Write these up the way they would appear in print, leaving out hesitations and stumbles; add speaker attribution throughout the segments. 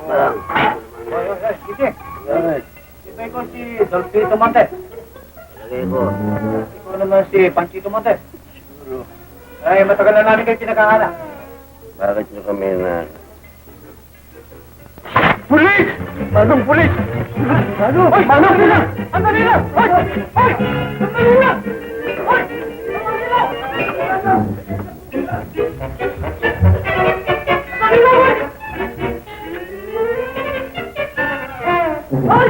Speaker 1: Parang.
Speaker 2: Sige.
Speaker 1: Yan.
Speaker 2: Ibay ko si Dolpito Monte.
Speaker 1: Lagay ko.
Speaker 2: Ikaw naman si Panchito Monte.
Speaker 1: Siguro.
Speaker 2: Ay, matagal na namin kayo pinagkakala.
Speaker 1: Bakit nyo kami na...
Speaker 2: Pulis! Manong pulis! Manong! Hoy! Manong nila! Andali na! Hoy! Hoy! Andali na! Hoy! Andali na! Andali na! Hoy! Hoy!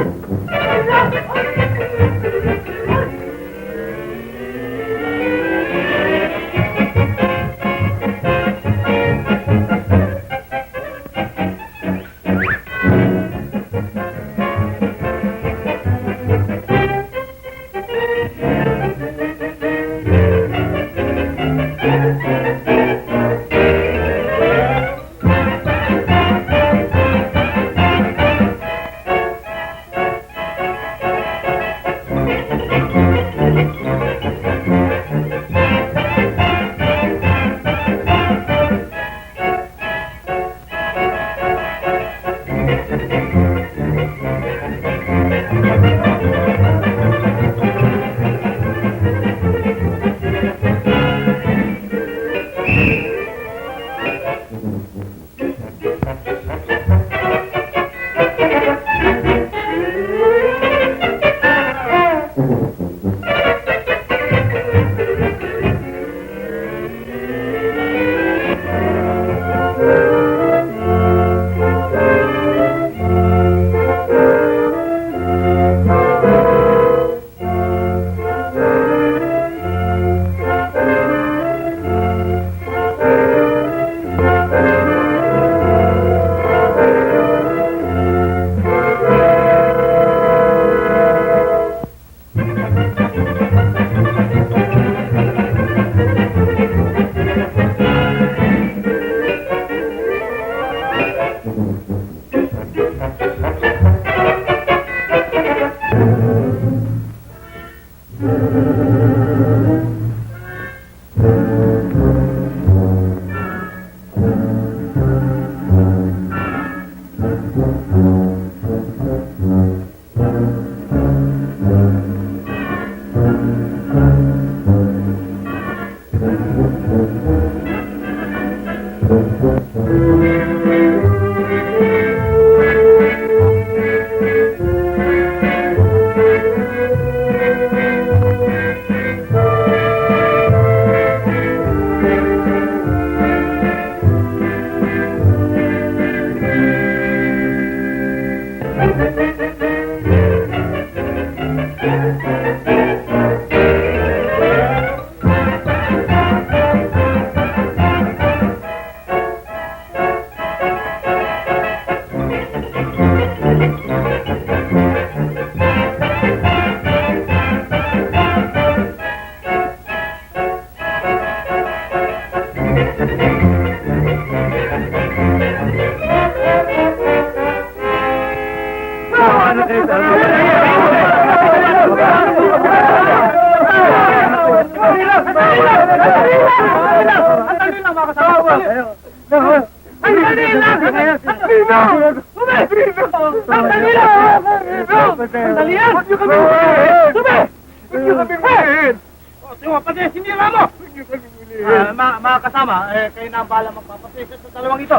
Speaker 2: Mga kasama, kayo na ang bahala magpapasisa sa dalawang ito.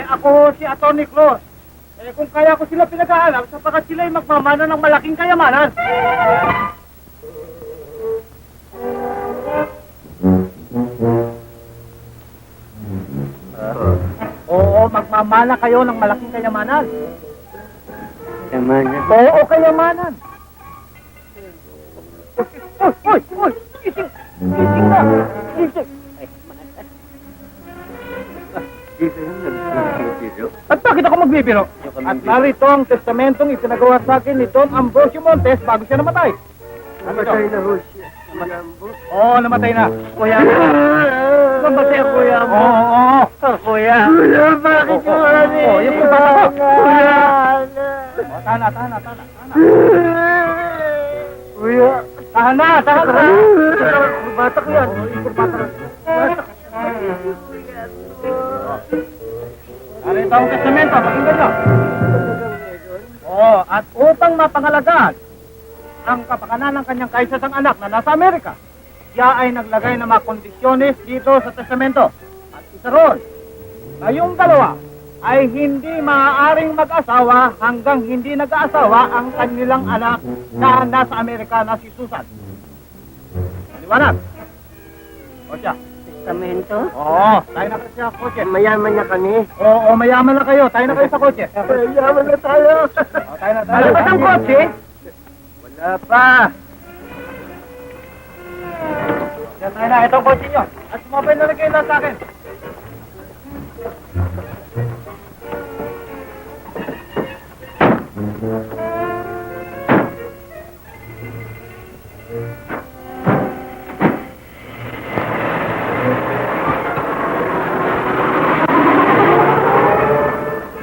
Speaker 2: Ako si Atty. Claus. Kung kaya ko sila pinag-aanap, sapagat sila'y magmamana ng malaking kayamanan. Oo, magmamana kayo ng malaking kayamanan.
Speaker 1: Kayamanan?
Speaker 2: Oo, kayamanan. Uy! Gising! Gising na! Gising! At bakit ako magbibiro? At narito ang testamentong ipinagawa sa akin ni Don Ambrosio Montes bago siya namatay.
Speaker 1: Namatay na ho siya.
Speaker 2: Oo, namatay na.
Speaker 1: Kuya mo. Namatay ang kuya mo.
Speaker 2: Oo.
Speaker 1: Kuya. Kuya, bakit mo kami?
Speaker 2: Oo, yung bata ko.
Speaker 1: Kuya.
Speaker 2: Tahan.
Speaker 1: Kuya.
Speaker 2: Tahan na.
Speaker 1: Bata ko yan.
Speaker 2: Narito ang testamento. Pakinggan nyo. At upang mapangalagaan ang kapakanan ng kanyang kaisasang anak na nasa Amerika, siya ay naglagay ng mga kondisyones dito sa testamento. At isa ron, kayong dalawa ay hindi maaaring mag-asawa hanggang hindi nag-aasawa ang kanilang anak na nasa Amerika na si Susan. Maliwanag. O siya.
Speaker 1: Testamento?
Speaker 2: Oo, tayo na kayo sa kotse.
Speaker 1: Mayaman na kami.
Speaker 2: Oo, mayaman na kayo. Tayo na kayo sa kotse.
Speaker 1: Mayaman na tayo.
Speaker 2: O, tayo na tayo. Malabas ang kotse?
Speaker 1: Wala pa.
Speaker 2: Yan tayo na. Ito ang kotse nyo. At sumabay na rin kayo lahat sa akin.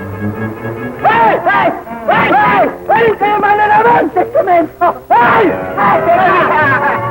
Speaker 1: Hey! Hey! Hey! Hey! Hey! Kayo mananaman! Testamento! Hey! Hey!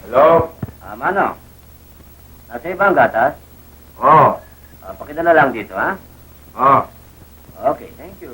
Speaker 3: Hello?
Speaker 4: Mano, nasa iba ang gatas?
Speaker 3: Oo.
Speaker 4: Pakidala lang dito, ha?
Speaker 3: Oo.
Speaker 4: Okay, thank you.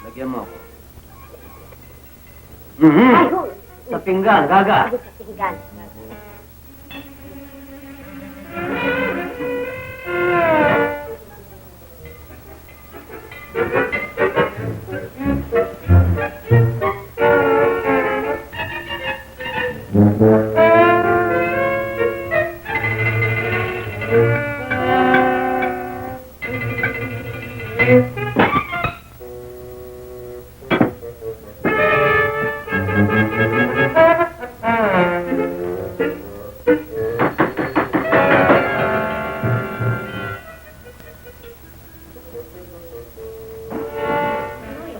Speaker 4: Lagyan mo ako.
Speaker 5: Ay, ho!
Speaker 4: Sa pinggan, gaga.
Speaker 5: Sa pinggan.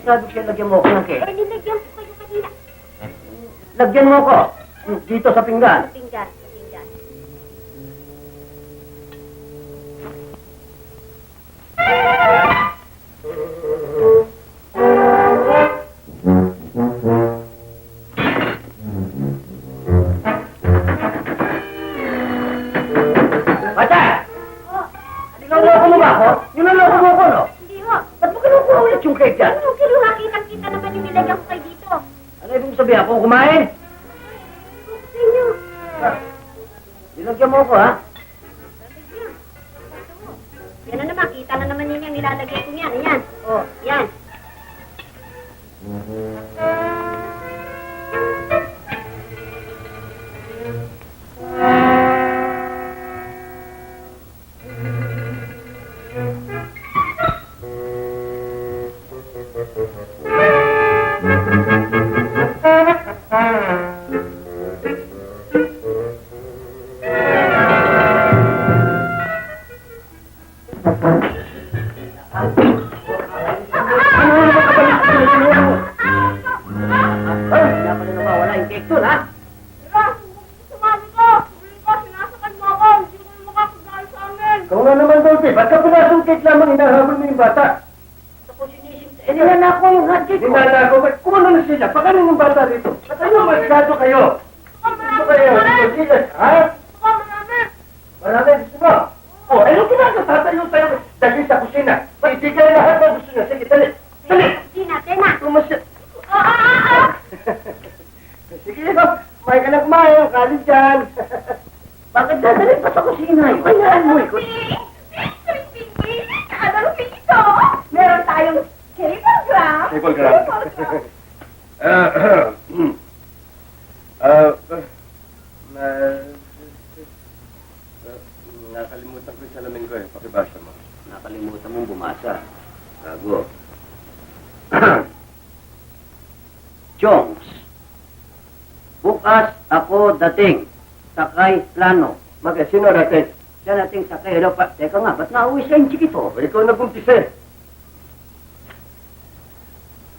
Speaker 4: Sabi siya, lagyan mo ako ng cake.
Speaker 5: Nilagyan ko kayo kanina.
Speaker 4: Lagyan mo ako. Dito sa pinggan.
Speaker 5: Sa pinggan, sa pinggan.
Speaker 4: Bata!
Speaker 5: Oh,
Speaker 4: Niloloko mo ba ako? Niloloko mo ako, no?
Speaker 5: hindi ho.
Speaker 4: Ba't mo kinukuha ulit yung cake dyan?
Speaker 5: Ano, kiluha, kitang-kita naman yung nilagyan ko kayo dito.
Speaker 4: Ano ibig sabihin? Ako kumain?
Speaker 5: Sa inyo.
Speaker 4: Nilagyan mo ako, ha?
Speaker 5: Yan na naman, kita na naman ninyo nilalagay ko yan. Ayan. Oh, yan.
Speaker 4: Kaya pala nawawala yung cake doon, ha?
Speaker 1: Sumali ko! Sabihin ko, sinasakal mo ako! Hindi ko naman makakagay sa amin!
Speaker 2: Ikaw nga naman, Dolce. Ba't ka pinasong cake lamang hinahabol mo yung bata?
Speaker 4: Ako sinisip. Eh, ninanako yung hot cake ko.
Speaker 2: Hinala ko. Ba't kumano na sila? Pakanin yung bata dito. Ba't kayo masyado kayo? Dito kayo. Dito, ha? Marami, gusto mo? Oh, ano kinakatatayo tayo? Dali sa kusina. Itigay lahat ng gusto niya. Sige, dali. Dali.
Speaker 5: Tina, Tina!
Speaker 2: Tumasya. Sige, may ka na kumain. Kalit dyan.
Speaker 4: Bakit dadali pa sa kusina? Bayaan mo, ikot.
Speaker 5: Ano dito? Meron tayong kilogram.
Speaker 3: Kilogram. Nakalimutan ko yung salamin ko eh. Pakibasa mo.
Speaker 4: Nakalimutan mong bumasa. Gago. Chongs. Bukas ako dating. Sakay plano.
Speaker 2: Sino natin?
Speaker 4: Siya nating sakay. Hello pa. Teka nga, ba't nauwi siya yung chikito?
Speaker 2: Ikaw nag-umpisa eh.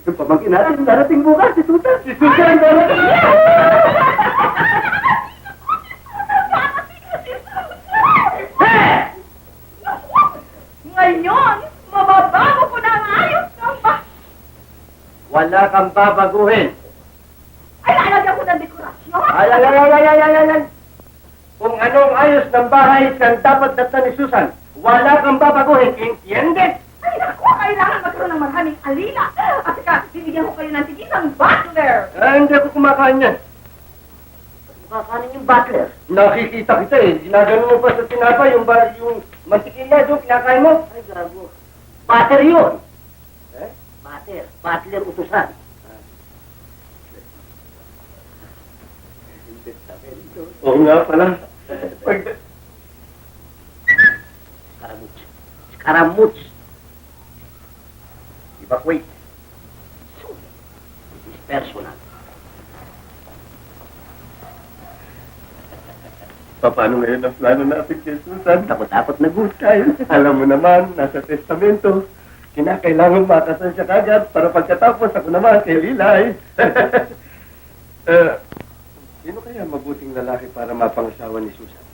Speaker 2: Yung pamangkin natin, darating bukas, si Susan. Si Susan, darating.
Speaker 1: Ngayon, mababago ko na ang ayos ng
Speaker 2: Wala kang babaguhin.
Speaker 1: Ay, lalagyan ko ng dekorasyon!
Speaker 2: Ay. Kung anong ayos ng bahay siyang dapat datan ni Susan, wala kang babaguhin. Entiendes?
Speaker 1: Ay, naku, kailangan magkaroon ng maraming alila. At saka, binigyan ko kayo ng tigisang butler.
Speaker 2: Hindi ako kumakain yan.
Speaker 4: Makakanin yung butler.
Speaker 2: Nakikita kita eh. Ginagano mo pa sa tinapay yung mantikilla doon, kinakain mo.
Speaker 4: Ay, gago. Butter yun.
Speaker 2: Eh?
Speaker 4: Butter. Butler utusan.
Speaker 2: Oo nga pala.
Speaker 4: Scaramuch. Scaramuch.
Speaker 2: Evacuate.
Speaker 4: It is personal.
Speaker 3: Paano ngayon ang plano natin kay Susan?
Speaker 4: Takot-takot na good tayo.
Speaker 3: Alam mo naman, nasa testamento, kinakailangan makasal siya kagad para pagkatapos ako naman kay Lilay. Sino kaya mabuting lalaki para mapangasawa ni Susan?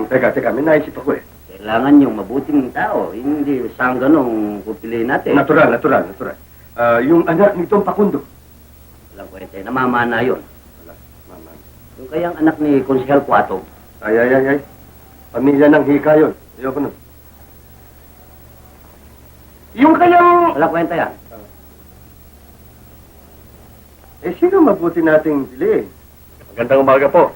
Speaker 3: Teka, may naisip ako eh.
Speaker 4: Kailangan yung mabuting tao. Hindi sangganong pupiliin natin.
Speaker 3: Natural. Yung anak nitong Pakundo.
Speaker 4: Walang kwenta. Namamana yun.
Speaker 3: Wala, mama.
Speaker 4: Yung kayang anak ni Konsehal Cuato.
Speaker 3: Ay. Pamilya ng hika yun. Ayoko nun. Yung kayang...
Speaker 4: Walang kwenta yan.
Speaker 3: sino mabuti nating pili? Magandang umaga po.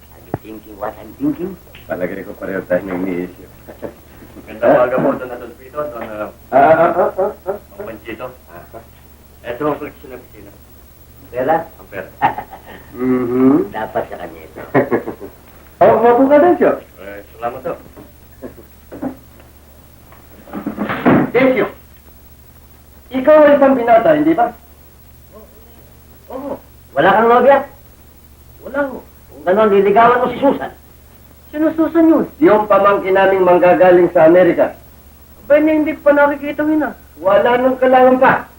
Speaker 4: Are you thinking what I'm thinking?
Speaker 3: Palagay ko pareho tayo ng iniisip.
Speaker 6: Magandang umaga po, Don Adolfito, Don Mang Panchito. Ito ang koleksyon ng pisina.
Speaker 4: Pera?
Speaker 6: Ang pera.
Speaker 4: Dapat sa kanya ito.
Speaker 3: Mapo ka din siya.
Speaker 6: Salamat po.
Speaker 2: Desyo, ikaw ay isang binata, hindi ba?
Speaker 4: Oo. Wala kang nobya? Wala ho. Kung gano'n, liligawan mo si Susan.
Speaker 2: Sino Susan yun?
Speaker 3: Yung pamangkin naming manggagaling sa Amerika.
Speaker 2: Ba, hindi ko pa nakikita yun ah.
Speaker 3: Wala nang kailangan pa.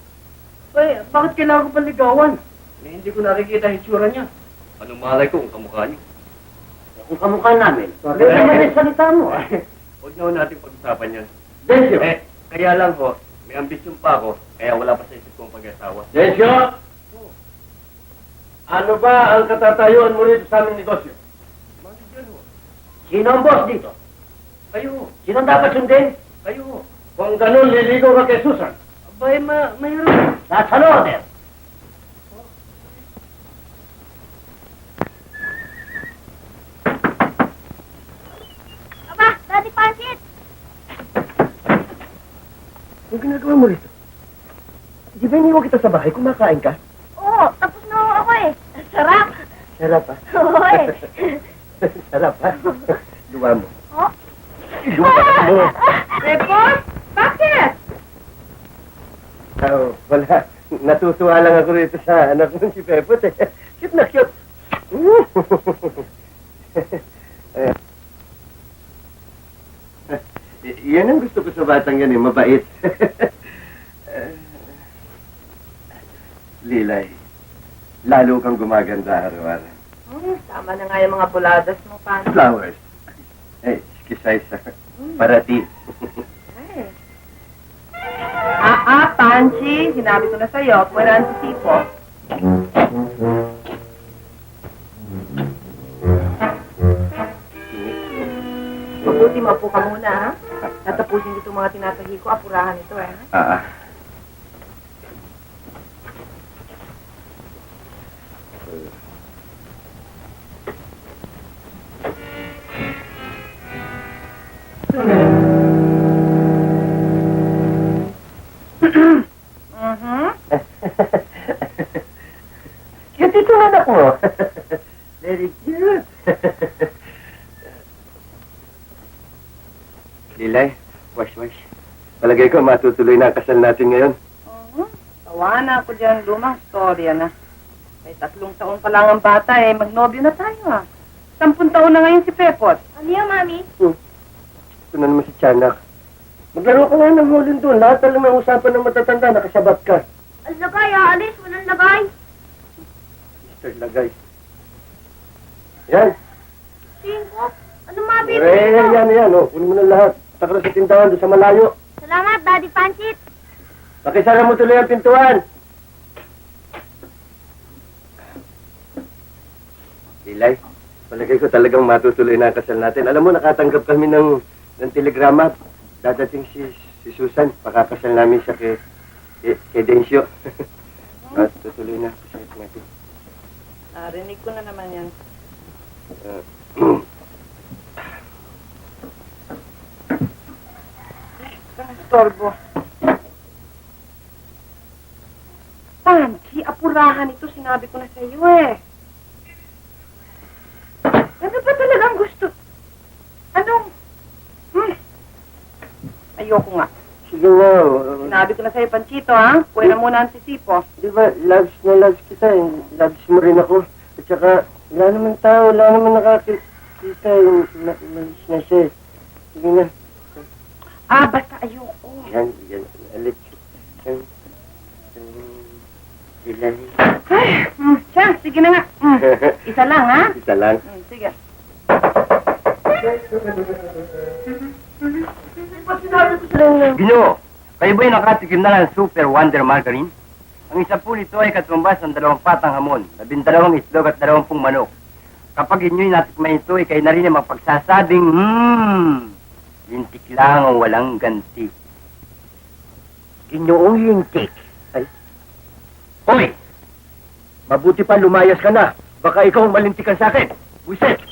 Speaker 2: Ay, bakit kailangan ko pa ligawan?
Speaker 6: Hindi ko nakikita ang itsura niya. Anong malay ko kung kamukha niyo?
Speaker 4: Kung kamukha namin,
Speaker 3: Bakit?
Speaker 4: hindi naman yung salita mo.
Speaker 6: Huwag na ho natin pag-usapan yan.
Speaker 3: Desyo!
Speaker 6: Kaya lang ho, may ambisyon pa ako, kaya wala pa sa isip kong pag-asawa.
Speaker 3: Desyo! Ano ba ang katatayuan mo rito sa aming negosyo?
Speaker 6: Bakit yan ho?
Speaker 4: Sino ang boss dito?
Speaker 6: Kayo ho.
Speaker 4: Sino ang dapat sundin?
Speaker 6: Kayo ho.
Speaker 3: Kung ganun, liligaw ka kay Susan.
Speaker 2: Abay, mayroon.
Speaker 4: That's an order.
Speaker 5: Aba, Daddy Pansit!
Speaker 2: Anong ginagawa mo rito? Di ba iniwan kita sa bahay? Kumakain ka?
Speaker 5: Oo, tapos na ako eh. Sarap!
Speaker 2: Sarap ah.
Speaker 5: Oo eh.
Speaker 2: Sarap ah. Luwa mo.
Speaker 5: Oh.
Speaker 2: Luwa mo.
Speaker 1: Pepos, bakit?
Speaker 2: Oh, wala. Natutuwa lang ako rito sa anak mo si Pepot eh. Cute na cute.
Speaker 3: Yan ang gusto ko sa batang yan, mabait. Lilay, lalo kang gumaganda araw-araw.
Speaker 7: Tama na nga yung mga buladas mo, Pan.
Speaker 3: Flowers. Hey, skisay sa parati.
Speaker 7: Panchi, sinabi ko na sa'yo, wala ang sisipo. Mabuti maupo ka muna, ha? Tatapusin ko itong mga tinatahi ko, apurahan ito, eh.
Speaker 3: Ah. Cute ito anak mo. Very cute. Lilay, wash. Palagay ko matutuloy na ang kasal natin ngayon.
Speaker 7: Tawa na ako dyan, lumang storya na. May 3 taon pa lang ang bata, eh. Magnobyo na tayo, ha? 10 taon na ngayon si Pepot.
Speaker 5: Ano yun, Mami?
Speaker 3: Ito na naman si Tiyanak. Maglaro ka nga ng hulin doon. Lahat na lang ng usapan ng matatanda, nakasabat ka.
Speaker 5: Ang lagay, aalis. Walang lagay.
Speaker 3: Mr. Lagay. Yan.
Speaker 5: 5. Ano mabibili mo?
Speaker 3: Yan. Oh. Kunin mo na lahat. Takra sa tindahan doon sa malayo.
Speaker 5: Salamat, Daddy Panchit.
Speaker 3: Pakisara mo tuloy ang pintuan. Lilay, palagay ko talagang matutuloy na ang kasal natin. Alam mo, nakatanggap kami ng telegrama. Dadating si Susan. Pakakasal namin siya kay Densyo. At tutuloy na ang kasal natin.
Speaker 7: Narinig ko na naman yan. Storbo. Panchi, apurahan ito. Sinabi ko na sa iyo, eh. Ano ba talagang gusto? Anong? Ayoko nga.
Speaker 3: Sige nga.
Speaker 7: Sinabi ko na sa'yo, Panchito, ha? Kuha na muna ang sisipo.
Speaker 3: Di ba, loves na loves kita. Loves mo rin ako. At saka, wala naman tao, wala naman nakakita. Loves na siya. Sige na.
Speaker 7: Basta ayoko.
Speaker 3: Yan. Alit. Ilan.
Speaker 7: Ay, siya, sige na nga. Isa lang, ha?
Speaker 3: Isa lang.
Speaker 7: Sige.
Speaker 6: Ginoo, kayo ba'y nakatikim na ng Super Wonder Margarine? Ang isa po nito ay katumbas ng 2 patang hamon, 12 itlog at 20 manok. Kapag inyo'y natikman ito, ay kayo na rin ang mapagsasabing, lintik lang ang walang ganti.
Speaker 3: Ginoong lintik. Ay,
Speaker 6: Hoy!
Speaker 3: mabuti pa lumayas ka na. Baka ikaw ang malintikan sa akin. Buisit!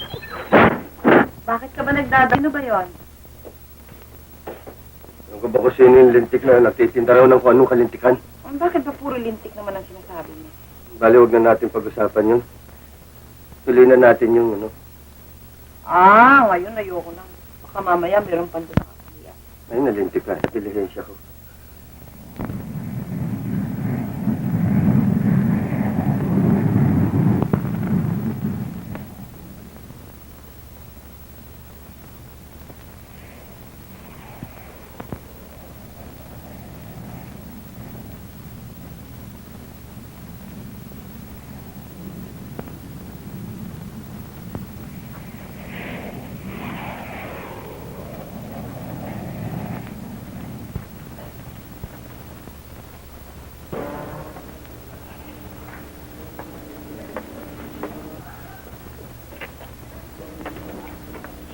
Speaker 7: Bakit ka ba nagdadano ba yon?
Speaker 3: Ano ka ba kung sino yung lintik na nagtitinda raw ng kung anong kalintikan?
Speaker 7: Bakit ba puro lintik naman ang sinasabi niya?
Speaker 3: Bali, huwag na natin pag-usapan yun. Tuloy na natin yung ano.
Speaker 7: Ngayon ayoko na. Baka mamaya meron pa doon nakakahiya.
Speaker 3: Ay, nalintik ka. Dilihensya ko.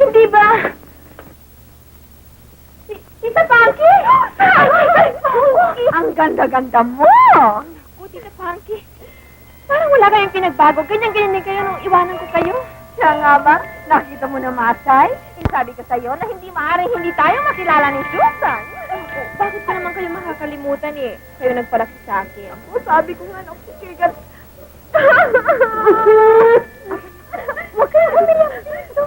Speaker 5: Hindi ba? Tita Panky! Ang ganda-ganda mo! Naku, Tita Panky. Parang wala kayong pinagbago. Ganyan-ganyan din kayo nung iwanan ko kayo. Siya nga ba? Nakita mo na, Masay? Sabi ko sa'yo na hindi maaaring hindi tayo makilala ni Susan. Bakit pa naman kayo makakalimutan eh? Kayo nagpalaki sa akin. Ako, sabi ko nga, nakusigan. Huwag kayo umiyak dito.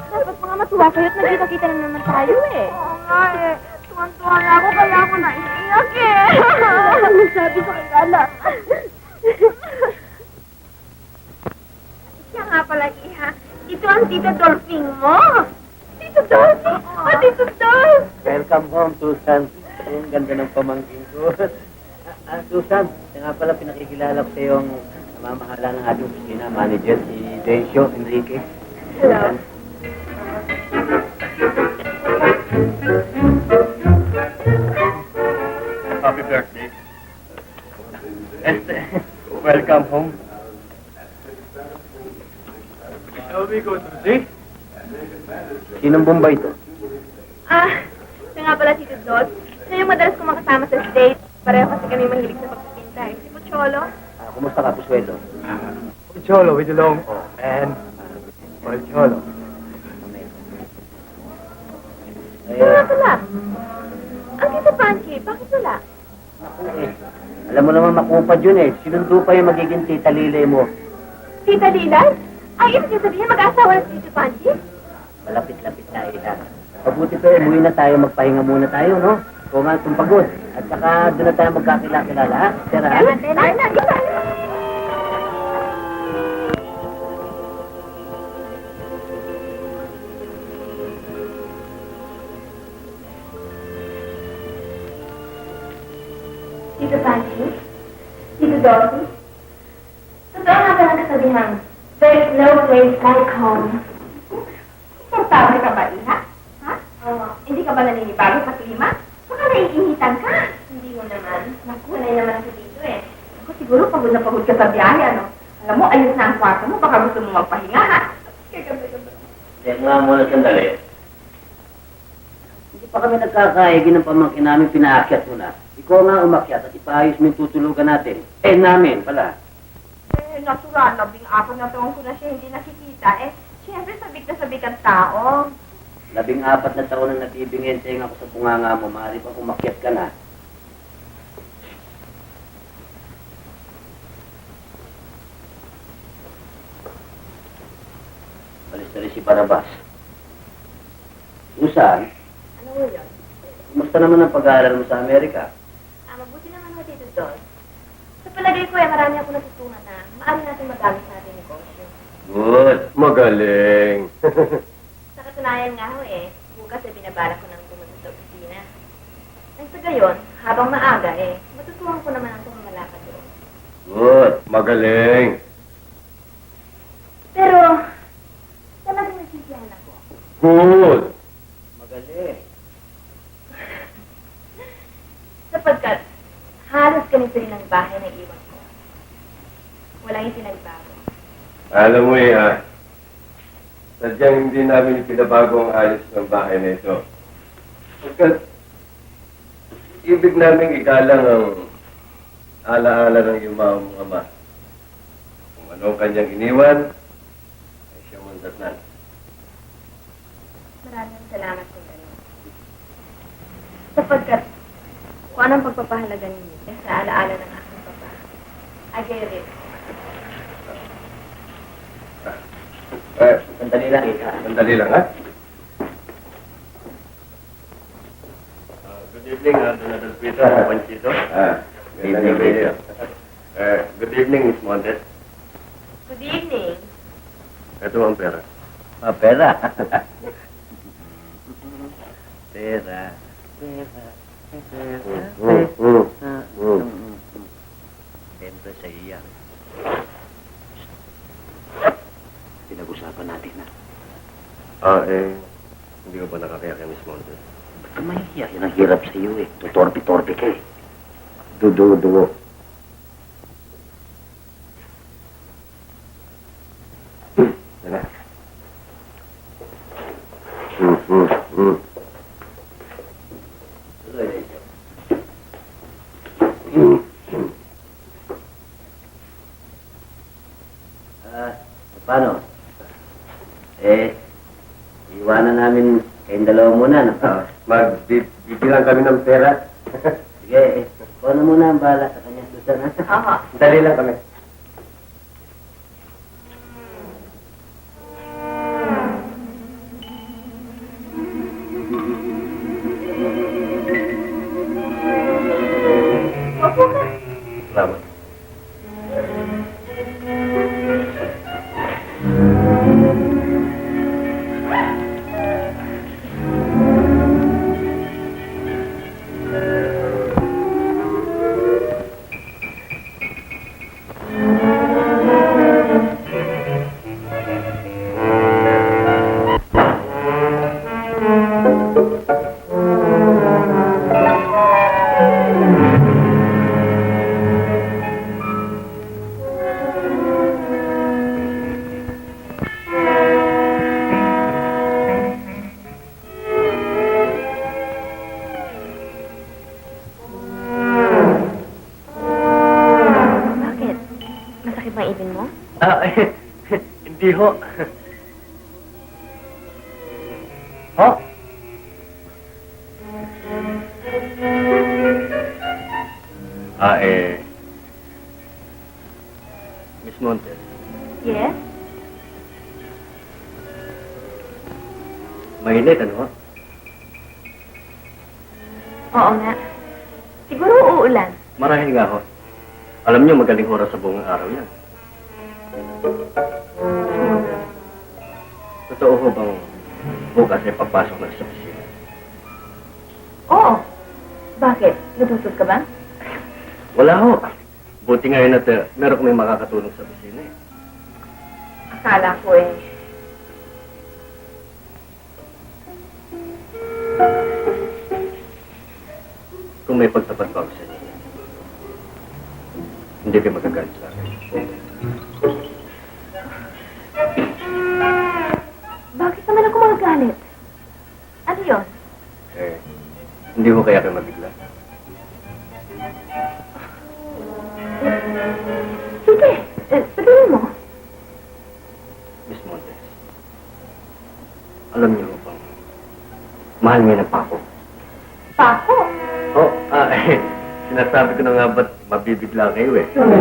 Speaker 5: Dapat mga matuwa kayo at nagkita-kita na naman tayo eh. Oo nga eh. Tuwan-tuwa nga ako kaya ako naiiyak eh. Ano sabi sa kagala? Siya nga pala, Iha. Ito ang Tito Dolphing mo. Tito Don! Oh, Tito Don!
Speaker 4: Welcome home, Susan. Ang ganda ng pamangkin ko. Susan, siya nga pala pinakikilala ko sa iyo ang namamahala ng ating opisina, manager, si Dencio Enrique.
Speaker 5: Hello.
Speaker 6: Happy birthday. Welcome home. Shall we go to see?
Speaker 4: Sinong bomba ito?
Speaker 5: Siya nga pala Tito Don. Siya yung madalas kong makasama sa stage. Pareho kasi kami mahilig sa pagpipinta. Si Pocholo.
Speaker 4: Kumusta ka, Pusuelo?
Speaker 6: Cholo with the long O. And Cholo.
Speaker 5: Wala pala. Ang Tito Panky, bakit wala?
Speaker 4: Alam mo naman makupad yun eh. Sinundo pa yung magiging tita Lile mo.
Speaker 5: Tita Lilan? Ay, ibig niya sabihin mag-asawa na si Tito Panky?
Speaker 4: Malapit-lapit tayo na. Mabuti pa umuwi na tayo, magpahinga muna tayo, no? Kung nga itong pagod. At saka doon na tayo magkakilala, ha? Tara, ha?
Speaker 5: Ay, Tito Panky? Tito Dorothy? Totoo nga ba ang kasabihan, there's no place like home. Komportable ka ba, Iha? Ha? Hindi ka ba naninibago sa klima? Baka naiinitan ka. Hindi mo naman. Naku, sanay naman ako dito eh. Ako siguro pagod na pagod ka sa biyahe, ano? Alam mo, ayos na ang kwarto mo. Baka gusto mo magpahinga, ha? Gaganda.
Speaker 4: Teka nga muna sandali. Hindi pa kami nagkakaigi ng pamangkin namin, pinaakyat mo na. Ikaw nga umakyat at ipaayos mo yung tutulugan natin. Namin pala.
Speaker 5: Natural, 14 na taon ko na siya hindi nakikita. Siyempre sabik na sabik ang tao.
Speaker 4: 14 na taon na natibingin ako sa bunganga mo, maaari pa umakyat ka na. Balis na rin si Barabas. Susan,
Speaker 5: Ano mo yun?
Speaker 4: kumusta naman ang pag-aaral mo sa Amerika?
Speaker 5: Mabuti naman ho, Tito Don. Sa palagay ko, marami ako natutunan na maaari natin magamit sa ating negosyo.
Speaker 3: Good. Magaling.
Speaker 5: Sa katunayan nga ho bukas binabala ko ng pumunta sa opisina. Ang sa gayon, habang maaga matutuhan ko naman ang pumamalakad doon.
Speaker 3: Good. Magaling.
Speaker 5: Pero, talagang nasisiyahan ako.
Speaker 3: Good.
Speaker 4: Magaling.
Speaker 5: Sapagkat, halos ganito rin ang bahay na iwan ko. Walang itinagbago.
Speaker 3: Alam mo sadyang hindi namin pinabago ang ayos ng bahay na ito. Pagkat ibig namin igalang ang alaala ng iyong ama. Kung anong kanyang iniwan, ay siya mandatnan.
Speaker 5: Maraming salamat kung gano'n. Sapagkat, kung anong pagpapahalaga ninyo sa alaala ng aking papa, ay kayo rin.
Speaker 4: Sandali lang,
Speaker 3: Sandali lang, ha? Good evening, Donald Peter, Panchito. Good evening, Peter. Good evening, Miss Montes.
Speaker 5: Good evening.
Speaker 3: Ito ang pera.
Speaker 4: Pera. Pera. Siyempre sa iya. Pinag-usapan natin na.
Speaker 3: Hindi ko ba nakakaya kay Miss Montes?
Speaker 4: Ba't ka mahihiya? Yan ang hirap sa iyo eh. Tutorpe-torpe ka eh. Dudugo.
Speaker 3: Yan.
Speaker 4: Paano? Iwanan namin kayong dalawa muna, no?
Speaker 3: Magbibilang kami ng pera.
Speaker 4: Sige, ikaw na muna ang bahala sa kanya, Susan, ha?
Speaker 5: Aha.
Speaker 3: Dali lang kami.
Speaker 5: Opo ka.
Speaker 3: Salamat.
Speaker 6: Hindi ho. Ho? Miss Montes.
Speaker 5: Yes?
Speaker 6: Mainit, ano ho?
Speaker 5: Oo nga. Siguro uulan.
Speaker 6: Marahil nga ho. Alam niyo, magaling oras sa buong araw yan. Totoo ho bang bukas ay papasok na sa opisina?
Speaker 5: Oo. Bakit? Natutod ka ba?
Speaker 6: Wala ho. Buti ngayon at meron may makakatulong sa opisina eh.
Speaker 5: Akala ko eh.
Speaker 6: Kung may pagtapat pa ako sa inyo, hindi kayo magagalit sa akin.
Speaker 5: Bakit naman ako magagalit? Ano yun?
Speaker 6: Hindi ho kaya kayo mabigla.
Speaker 5: Sige, sabihin mo.
Speaker 6: Miss Montes, alam niyo ho bang mahal niyo ng pako?
Speaker 5: Pako?
Speaker 6: Oh, sinasabi ko na nga ba't mabibigla kayo eh.
Speaker 5: Hindi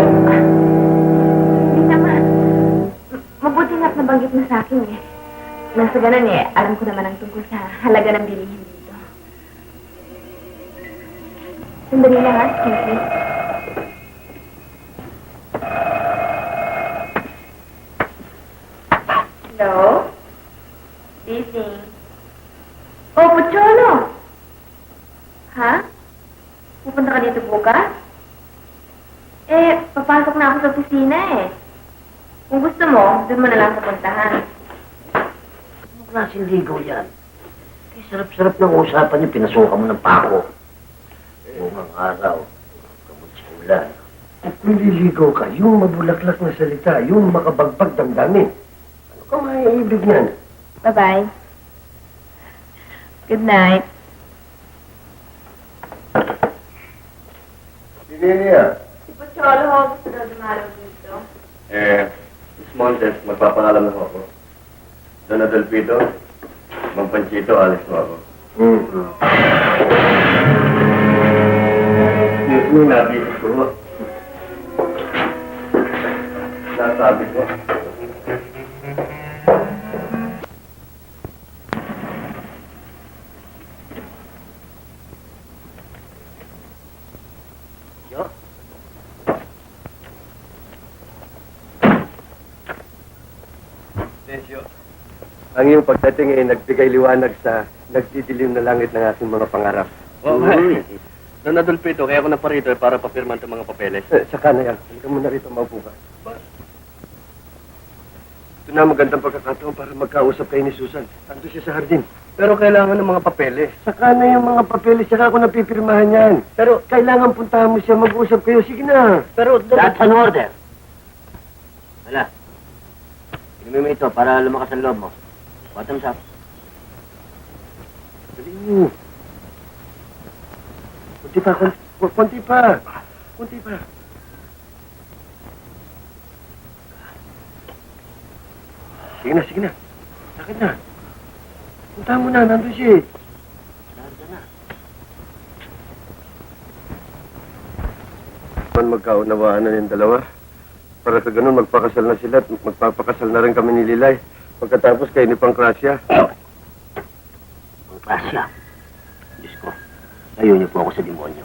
Speaker 5: naman. Mabuti nga't nabanggit mo sa akin eh. Nang sa ganun eh, alam ko naman ang tungkol sa halaga ng bilihin dito. Sandali lang ha, excuse me. Hello? Busy. Oh, Pucholo! Ha? Pupunta ka dito bukas? Eh, papasok na ako sa opisina eh. Kung gusto mo, doon mo na lang pupuntahan.
Speaker 1: Anong klaseng ligaw yan? Eh, sarap-sarap ng usapan niyo, pinasukan mo ng pako. Bungang araw, kamot sa ulan. At nililigaw ka, yung mabulaklak na salita, yung makabagbag damdamin. Ano ka maiibig niyan?
Speaker 5: Bye-bye. Good night.
Speaker 3: Lilia.
Speaker 5: Si Pucholo ho, gusto daw dumalaw dito.
Speaker 6: Miss Montes, magpapangalam na ho ako. Don Adolfito, Mang Panchito, alis ho ako. Excuse me, nabisip ko ho. Nasabi ko. Tensyo, ang iyong pagdating ay nagbigay liwanag sa nagdidilim na langit ng aking mga pangarap.
Speaker 3: Oo, Don Adolfito, kaya ako naparito para papirman ng mga papeles.
Speaker 6: Saka na yan. Halika mo na rito, maupo ka. Ito na magandang pagkakataon para magkausap kayo ni Susan. Tanto siya sa hardin.
Speaker 3: Pero kailangan ng mga papeles.
Speaker 6: Saka na yung mga papeles, saka ako napipirmahan yan. Pero kailangan puntahan mo siya, mag-usap kayo. Sige na.
Speaker 3: Pero,
Speaker 1: That's an order. Wala. Inumin mo ito para lumakas ang loob mo. Bottoms up.
Speaker 6: Dali mo. Kunti pa, kunti pa. Kunti pa. Sige na, sige na. Sakit na. Puntahan mo na, nandun siya eh. Magkaunawaan na yung dalawa. Para sa ganun, magpakasal na sila at magpapakasal na rin kami ni Lilay. Pagkatapos kayo ni Pancracia.
Speaker 1: Ang klasya. Diyos ko, ayaw niyo po ako sa demonyo.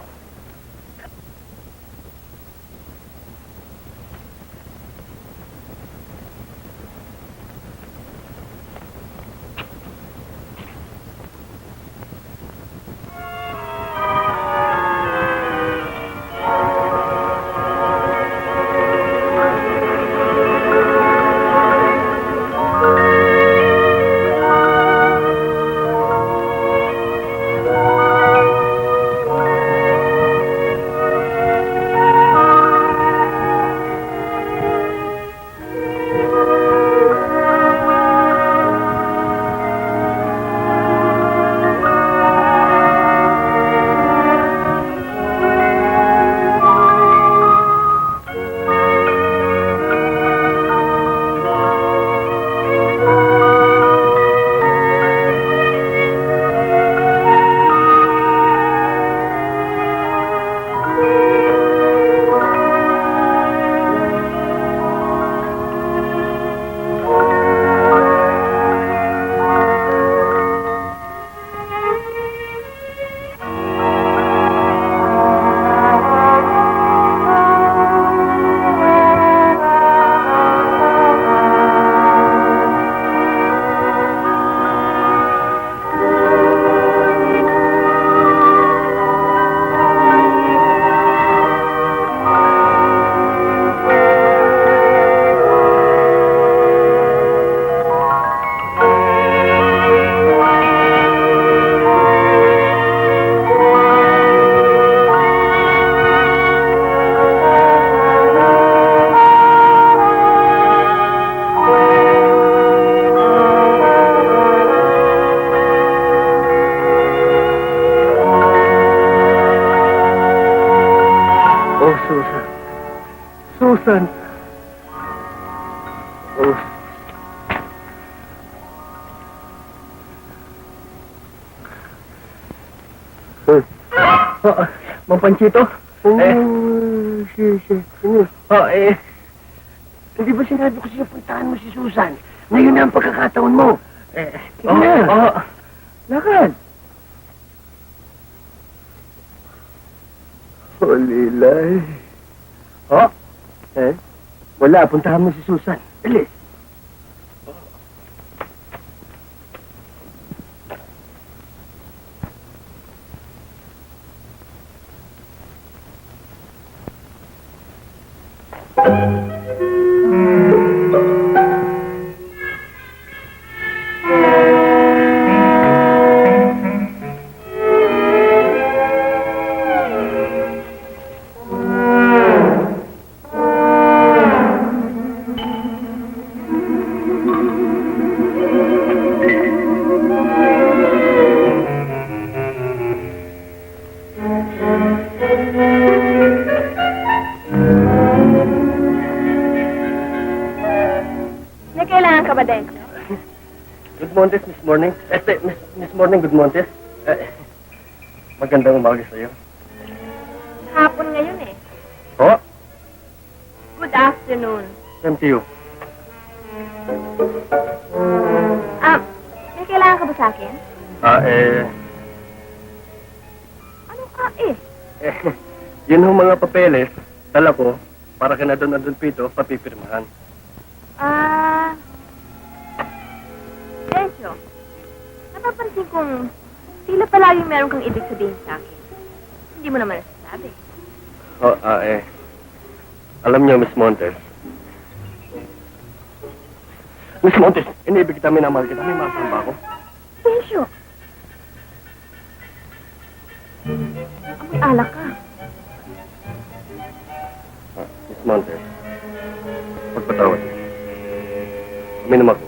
Speaker 3: Susan. Oh. Mang Panchito? Hindi ba sinabi ko siya puntahan mo si Susan? Ngayon na ang pagkakataon mo. Sige na. Lakad. Lilay. Wala, puntahan mo si Susan. Dali.
Speaker 5: May kailangan ka ba, Densyo?
Speaker 3: Good morning, Miss Morning. Miss Morning, good morning. Magandang umaga sa'yo.
Speaker 5: Hapon ngayon eh.
Speaker 3: Oh,
Speaker 5: Good afternoon.
Speaker 3: same to you.
Speaker 5: May kailangan ka ba sa akin? Ano ka eh?
Speaker 3: Yun yung mga papeles, dala ko, para ka na doon pito, papipirmahan.
Speaker 5: Densyo, napapansin kong tila palaging meron kang ibig sabihin sa akin. Hindi mo naman nasasabi.
Speaker 3: Alam niyo, Miss Montes. Miss Montes, inibig kita, minamahal kita, may masang ba ako?
Speaker 5: Densyo! Amoy alak ka.
Speaker 3: Miss Montes, pagpatawad niyo. Uminom ako,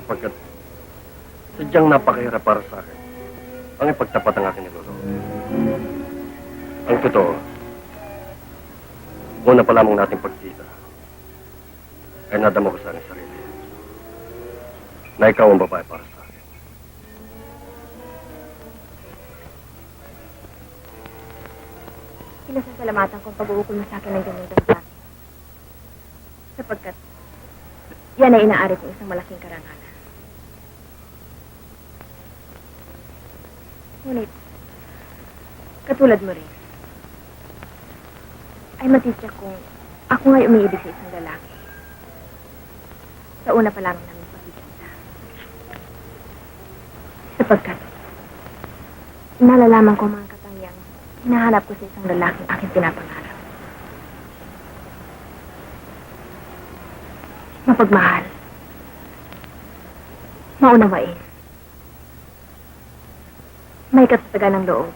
Speaker 3: sapagkat sadyang napakahirap para sa akin ang ipagtapat ang aking nilolo. Ang totoo, una pa lamang nating pagkita, ay nadama ko sa aking sarili na ikaw ang babae para sa akin.
Speaker 5: Pinasasalamatan kong pag-uukol mo sa akin ng ganitong dami. Sapagkat yan ay inaari kong isang malaking karangalan. Ngunit, katulad mo rin, ay matityak kung ako nga'y umiibig sa isang lalaki. Sa una pa lamang namin pagkikita. Sapagkat, nalalaman ko ang mga katangiang hinahanap ko sa isang lalaking aking pinapangarap. Mapagmahal. Maunawain. May katatagan ng loob.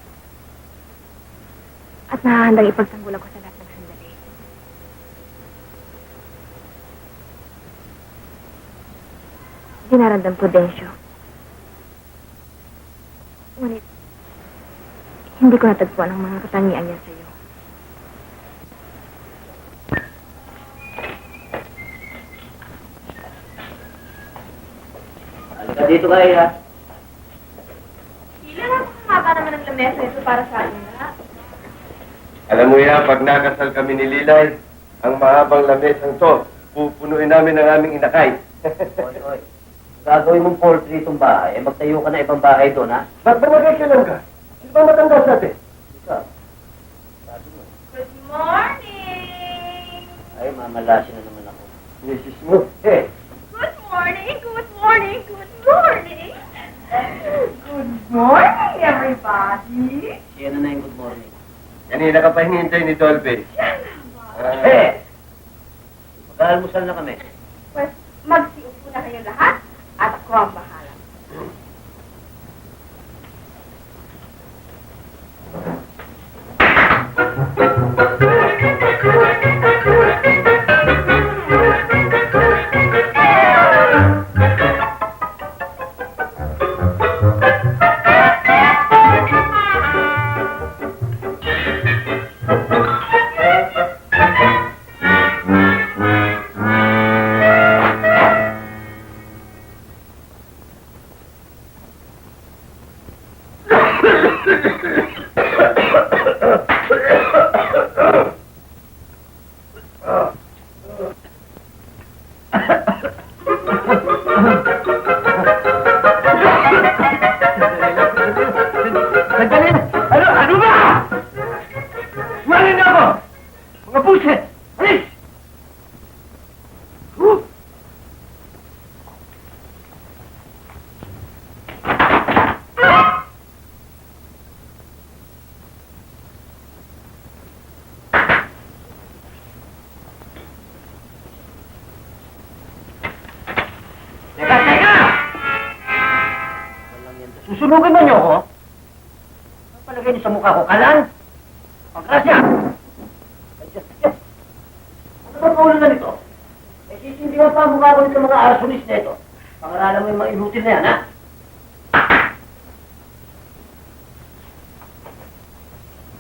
Speaker 5: At nahahandang ipagtanggol ako sa lahat ng sandali. Dinaramdam ko, Densyo. Ngunit, hindi ko natagpuan ang mga katangian niya sa'yo.
Speaker 4: Halika dito kayo, ha?
Speaker 5: Hila na haba naman ang lamesa ito para sa akin, ha?
Speaker 3: Alam mo yan, pag nakasal kami ni Lilay, ang mahabang lamesang to, pupunuin namin ang aming inakay.
Speaker 4: Oy. Gagawin mong poultry itong bahay, magtayo ka na ibang bahay doon, ha?
Speaker 3: Ba't ba magkikilang ka? Sino ba matanda sa atin?
Speaker 4: Ikaw. Sabi mo.
Speaker 5: Good morning!
Speaker 4: Ay, mamalasin na naman ako.
Speaker 3: Misis mo.
Speaker 5: Good morning! Good morning! Good morning! Good morning, everybody!
Speaker 4: Siya na yung good morning.
Speaker 3: Kanina ka pa hinihintay ni Dolphy.
Speaker 4: Mag-aalmusal na kami.
Speaker 5: Pues, magsiupo na kayo lahat at ako ang bahala.
Speaker 6: Sandali! Ano ba? Sumali na ako! Mga buset! Alis! Teka! Susunugan ba niyo ako? Ang palagay niyo sa mukha ko, kalan? Pagkrasya! Ay, Diyos! Ano ba paulo na nito? Eh, sisindihan pa ang mukha ko nito mga arsonis na ito. Pangaralan mo yung mga inutil na yan, ha?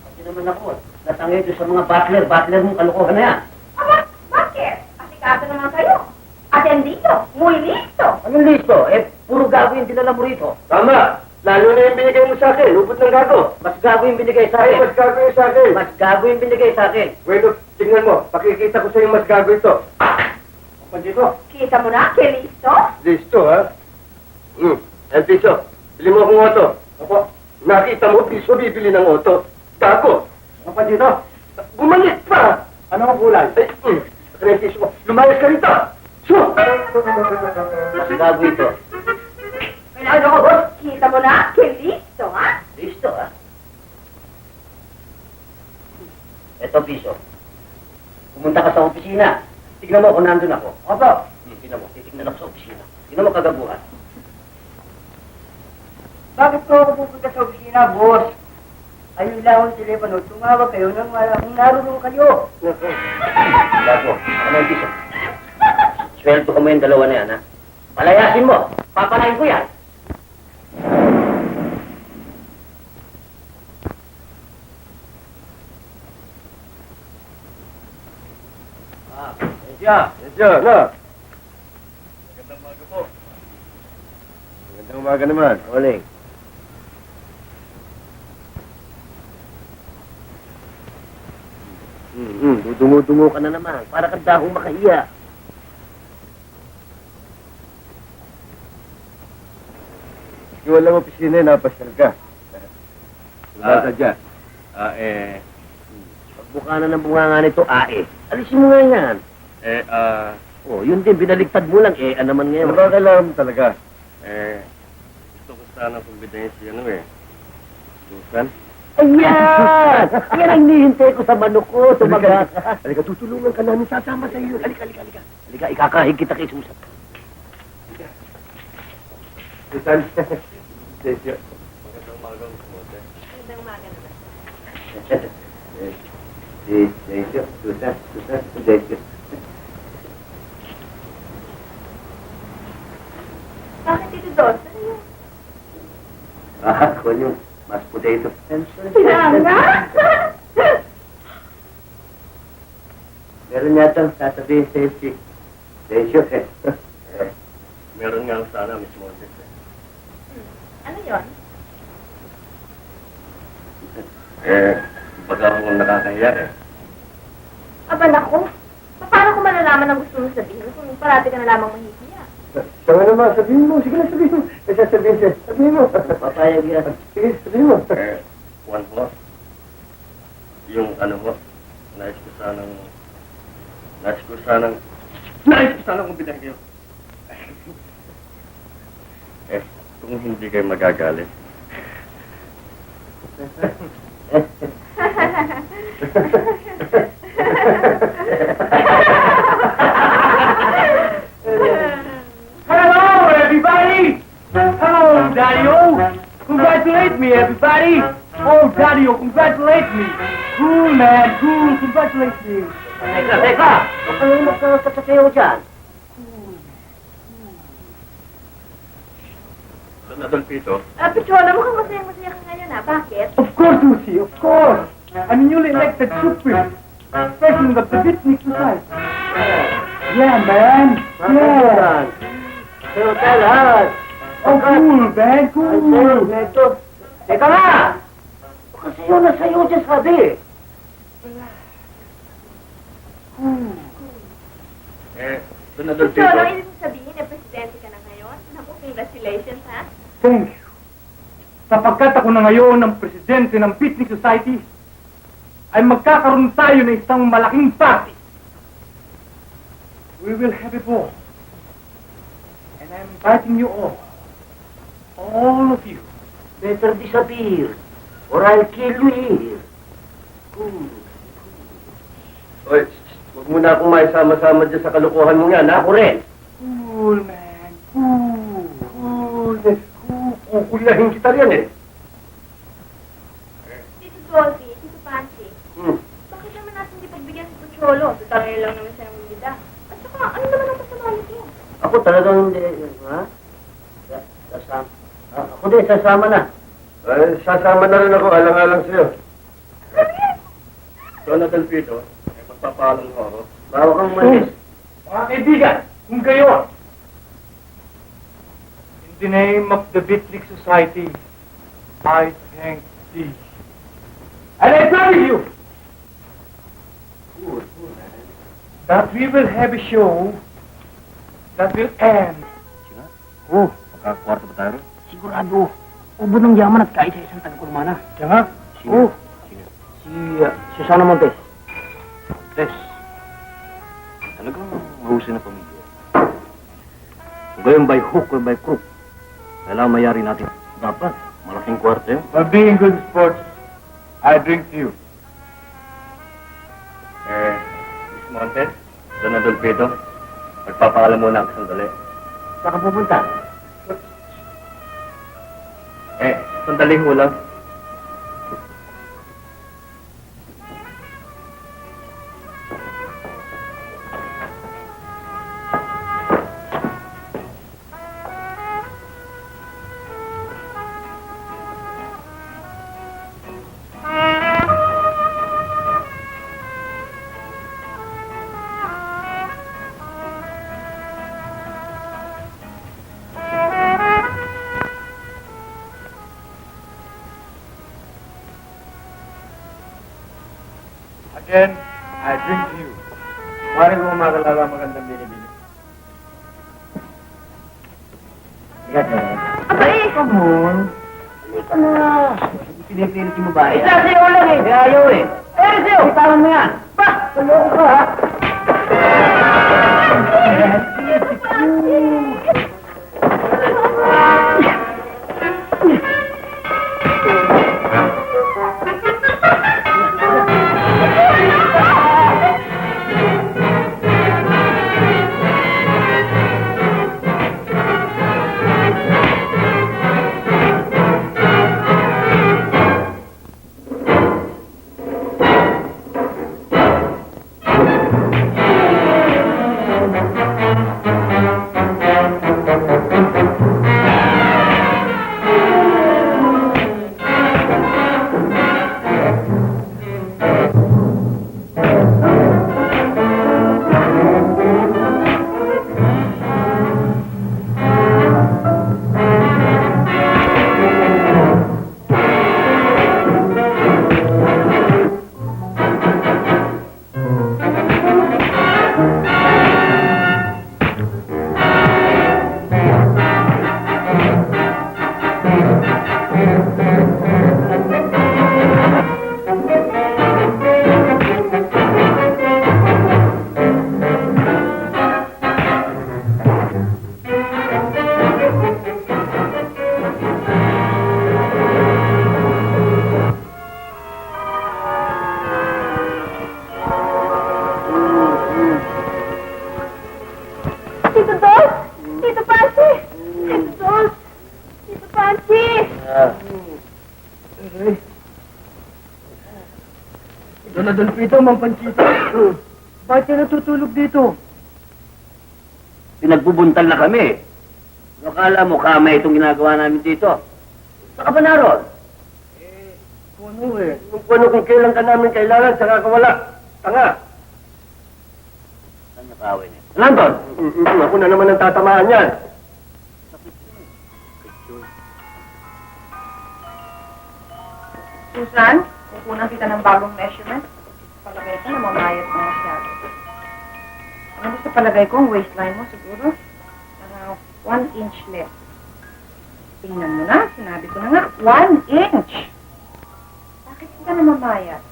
Speaker 6: Kasi naman ako, natangay ito sa mga butler mong kalokohan na yan.
Speaker 5: Aba, bakit? Asikaso naman kayo. Atendido, muy listo.
Speaker 1: Anong listo? Eh, puro gago yung dinala mo rito.
Speaker 3: Tama! Lalo na yung binigay mo sa akin, lupot ng gago.
Speaker 1: Mas gago yung binigay sa
Speaker 3: Ay,
Speaker 1: akin.
Speaker 3: mas gago yung sa akin.
Speaker 1: Mas gago yung binigay sa akin.
Speaker 3: Bueno, tingnan mo, pakikita ko sa'yo mas gago ito. Apa dito?
Speaker 5: Kita mo na, que listo?
Speaker 3: Listo, ha? El piso, bili mo akong auto. Opo. Nakita mo, piso bibili ng auto. Gago. Apa dito? Bumalik pa! Ano ang kulay? Ay, saka yung piso mo. Lumayas ka rito! So!
Speaker 1: Mas gago ito.
Speaker 5: Ano ko, boss? Kita mo na, que listo, ha?
Speaker 1: Listo, ha? Ito, piso. Pumunta ka sa opisina. Tignan mo kung nandun ako. Opo. Tignan mo, titignan ako sa opisina. Tignan mo kagabuhan.
Speaker 7: Bakit ko ako pupunta sa opisina, boss? Ayun lang ang telepono. Tumawag kayo nang kung naroon kayo.
Speaker 1: Gago, ako na yung piso. Sweldo ko mo yung dalawa na yan, ha? Palayasin mo. Papalain ko yan.
Speaker 3: Yes, na. Magandang umaga po. Magandang umaga naman.
Speaker 1: Oling. Dudungo-dungo ka na naman. Para ka dahong makahiya.
Speaker 3: Yung walang opisina, napasyal ka. Wala ka dyan.
Speaker 1: Pagbuka na ng bunganga nito, alisin mo nga yan. Oh, yun din, binaligtad mo lang. Ano naman ngayon?
Speaker 3: Wala ka lang talaga.
Speaker 6: Gusto ko sana kumbidahin si Susan.
Speaker 1: Ayan! Yan ang nihintay ko sa manok ko. Tumaga ka.
Speaker 3: Halika, tutulungan ka namin. Sasama sa iyo.
Speaker 1: Halika. Halika, ikakahig kita kay Susan.
Speaker 3: Susan. Thank you.
Speaker 6: Magandang umaga, Mote.
Speaker 5: Magandang umaga naman.
Speaker 3: Thank you. Susan. Thank you.
Speaker 5: Bakit dito, Dos? Ano yun?
Speaker 1: Kung yung mashed potato.
Speaker 5: Sinanga?
Speaker 1: Meron yata sasabihin sa'yo si Densyo.
Speaker 6: Meron nga sana, Miss Montes.
Speaker 5: Ano yun?
Speaker 6: Baga akong nakakahiya
Speaker 5: Aba, naku. Paano ko malalaman ang gusto mo sabihin kung parati ka na lamang mahihiya?
Speaker 3: Siya nga naman, sabihin mo. Sige na, sabihin mo. May sasabihin siya. Sabihin mo.
Speaker 1: Papayag yan.
Speaker 3: Sige, sabihin mo.
Speaker 6: One po. Yung nais ko sanang kumbidahin kayo. Kung hindi kayo magagalit.
Speaker 2: Hello, everybody! Hello, Daddy-O! Congratulate me, everybody! Oh, Daddy-O, congratulate me! Cool, man, cool, congratulate me!
Speaker 1: Teka! Huwag kang magkakasasayaw dyan.
Speaker 6: Adolfito,
Speaker 5: Pichola, mukhang masaya-masaya ka ngayon, ha? Bakit?
Speaker 2: Of course, Lucy, of course! I'm newly elected Supreme, President of the Beatnik Society. Yeah, man! Yeah!
Speaker 1: Pero lahat.
Speaker 2: Oh, cool, man, cool!
Speaker 1: Ito. Teka nga! Kasi yun na sa'yo dyan sabi.
Speaker 6: Don
Speaker 5: Cholo,
Speaker 6: Adolfito.
Speaker 5: ibig sabihin na presidente ka na ngayon? Naku, congratulations, ha?
Speaker 2: Thank you. Sapagkat ako na ngayon ang presidente ng Picnic Society, ay magkakaroon tayo ng isang malaking party. We will have a ball. And I'm inviting you all of you.
Speaker 1: Better disappear, or I'll kill you here.
Speaker 3: Oy, huwag mo na akong maisama-sama dyan sa kalokohan mo yan, ha?
Speaker 1: Ako rin.
Speaker 2: Cool, man. Cool.
Speaker 3: Kukuliahin kita rin, eh.
Speaker 5: Tito Dolphy, Tito Panchi,
Speaker 3: Hmm.
Speaker 5: bakit naman natin di pagbigyan si Cholo? Tutangin lang naman siya ng bida. At saka, ano naman ang masama nito?
Speaker 1: Ako talagang hindi, ha? Sasama. Ako din, sasama na.
Speaker 3: Ay, sasama na rin ako, alang-alang sa'yo. Don Adolfito, magpapaalam ko ako.
Speaker 1: Bawa kang manis.
Speaker 2: Mga kaibigan, kung gayon, in the name of the Bitlik Society, I thank thee. And I promise you that we will have a show that will end.
Speaker 6: Oh, makakakwarto ba tayo?
Speaker 1: Sigurado. Ubo ng yaman at kahit sa isang taga-kurmana.
Speaker 2: Diyan nga?
Speaker 1: Oo. Si Susana Montes.
Speaker 6: Tess, talagang mahusay na pamilya. Kung gayon by hook or by crook, kailangan mayari natin. Dapat, malaking kwarto yun.
Speaker 2: For being good sports, I drink to you.
Speaker 6: Miss Montes, Don Adolfito, magpapaalam muna ako sandali.
Speaker 1: Saan ka pupunta?
Speaker 6: Sandali ho lang.
Speaker 2: Again, I drink to you.
Speaker 6: Maring mo makalala magandang binibili.
Speaker 5: Abay!
Speaker 1: Come on. Hindi ka na. Pinipilit yung babae.
Speaker 4: Sa'yo lang eh.
Speaker 1: Ayaw eh.
Speaker 4: Eh, sa'yo!
Speaker 1: Itawan mo yan.
Speaker 4: Ba!
Speaker 1: Tulong ka ha.
Speaker 5: Tito Dolph! Tito Panchi! Tito Dolph! Tito Panchi!
Speaker 6: Don Adolfito, Mang Panchito. Bakit ka natutulog dito?
Speaker 1: Pinagbubuntal na kami. Ano kala mo, kamay itong ginagawa namin dito? Saka ba naroon?
Speaker 3: Kung kailan ka namin kailangan, saka ka wala. Tanga.
Speaker 1: Saan niya kaaway niya? Nandun!
Speaker 3: Ako na naman ang tatamaan yan.
Speaker 7: Susan, kukunan kita ng bagong measurement. Palagay ko, namamayat mo masyado. Ano sa palagay ko, ang waistline mo siguro? 1 inch less. Tingnan mo na, sinabi ko na nga, 1 inch! Bakit ka namamayat?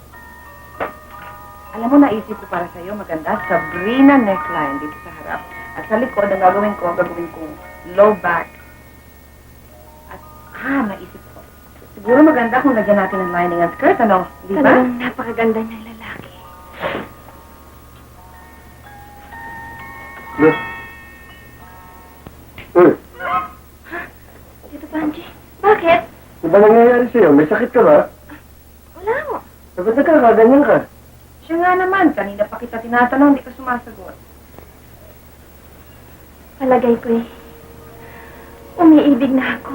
Speaker 7: Alam mo, naisip ko para sa'yo, maganda, Sabrina neckline dito sa harap. At sa likod, ang gagawin kong low back. At, naisip ko. Siguro maganda kung lagyan natin ng lining and skirt, ano? Di ba?
Speaker 5: Talagang napakaganda niyang lalaki. Tito Panji, bakit?
Speaker 3: Ano ba nangyayari sa'yo? May sakit ka ba?
Speaker 5: Wala mo.
Speaker 3: Dapat nagkakaganyan ka.
Speaker 7: Siya nga naman, kanina pa kita tinatanong, di ka sumasagot.
Speaker 5: Palagay ko eh. Umiibig na ako.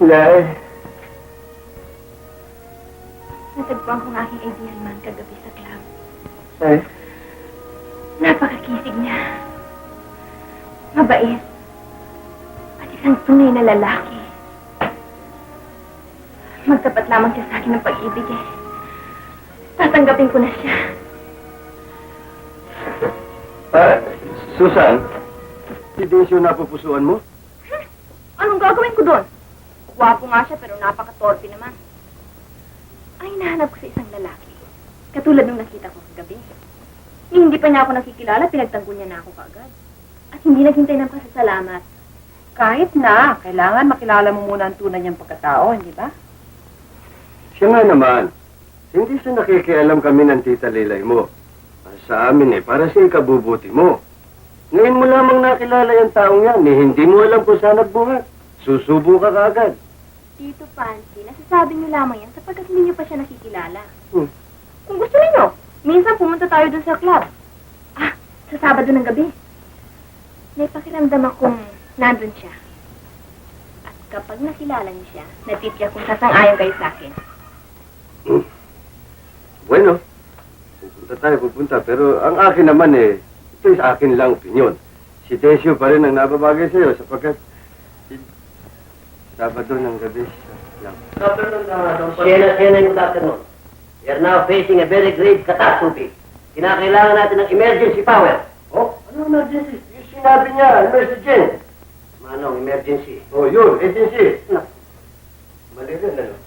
Speaker 3: Wala eh.
Speaker 5: Natagpuan ko ang aking ideal man kagabi sa club.
Speaker 3: Ay.
Speaker 5: Napakakisig niya. Mabait. At isang tunay na lalaki. Magtapat lamang siya sa akin ng pag-ibig eh. Tatanggapin ko na siya.
Speaker 3: Susan, si Densyo napupusuan mo?
Speaker 5: Anong gagawin ko doon? Gwapo nga siya pero napaka-torpe naman. Ay, nahanap ko sa isang lalaki. Katulad nung nakita ko kagabi. Yung hindi pa niya ako nakikilala, pinagtanggol niya na ako kaagad. At hindi naghintay ng pasasalamat.
Speaker 7: Kahit na, kailangan makilala mo muna ang tunay niyang pagkatao, hindi ba?
Speaker 3: Siya nga naman. Hindi siya nakikialam kami ng tita Lelay mo. Sa amin para siya ikabubuti mo. Ngayon mo lamang nakilala yung taong yan, hindi mo alam kung saan nagbuhat. Susubo ka kaagad.
Speaker 5: Tito Pansy, nasasabi niyo lamang yan sapagkat hindi niyo pa siya nakikilala.
Speaker 7: Kung gusto niyo,
Speaker 5: Minsan pumunta tayo dun sa club. Sa Sabado ng gabi. May pakiramdam akong nandun siya. At kapag nakilala niyo siya, natitiyak kung sasang-ayon kayo sa akin.
Speaker 3: Bueno, pupunta. Pero ang akin naman ito is akin lang opinion. Si Tesio pa rin ang nababagay sa'yo sapagkat Sabado ng gabi lang.
Speaker 1: Siena, good afternoon. We are now facing a very grave catastrophe. Kinakailangan natin ng emergency power.
Speaker 3: Oh, ano emergency? Yung sinabi niya, emergency.
Speaker 1: Manong, emergency.
Speaker 3: Oh, yun, agency. Mali rin, ano?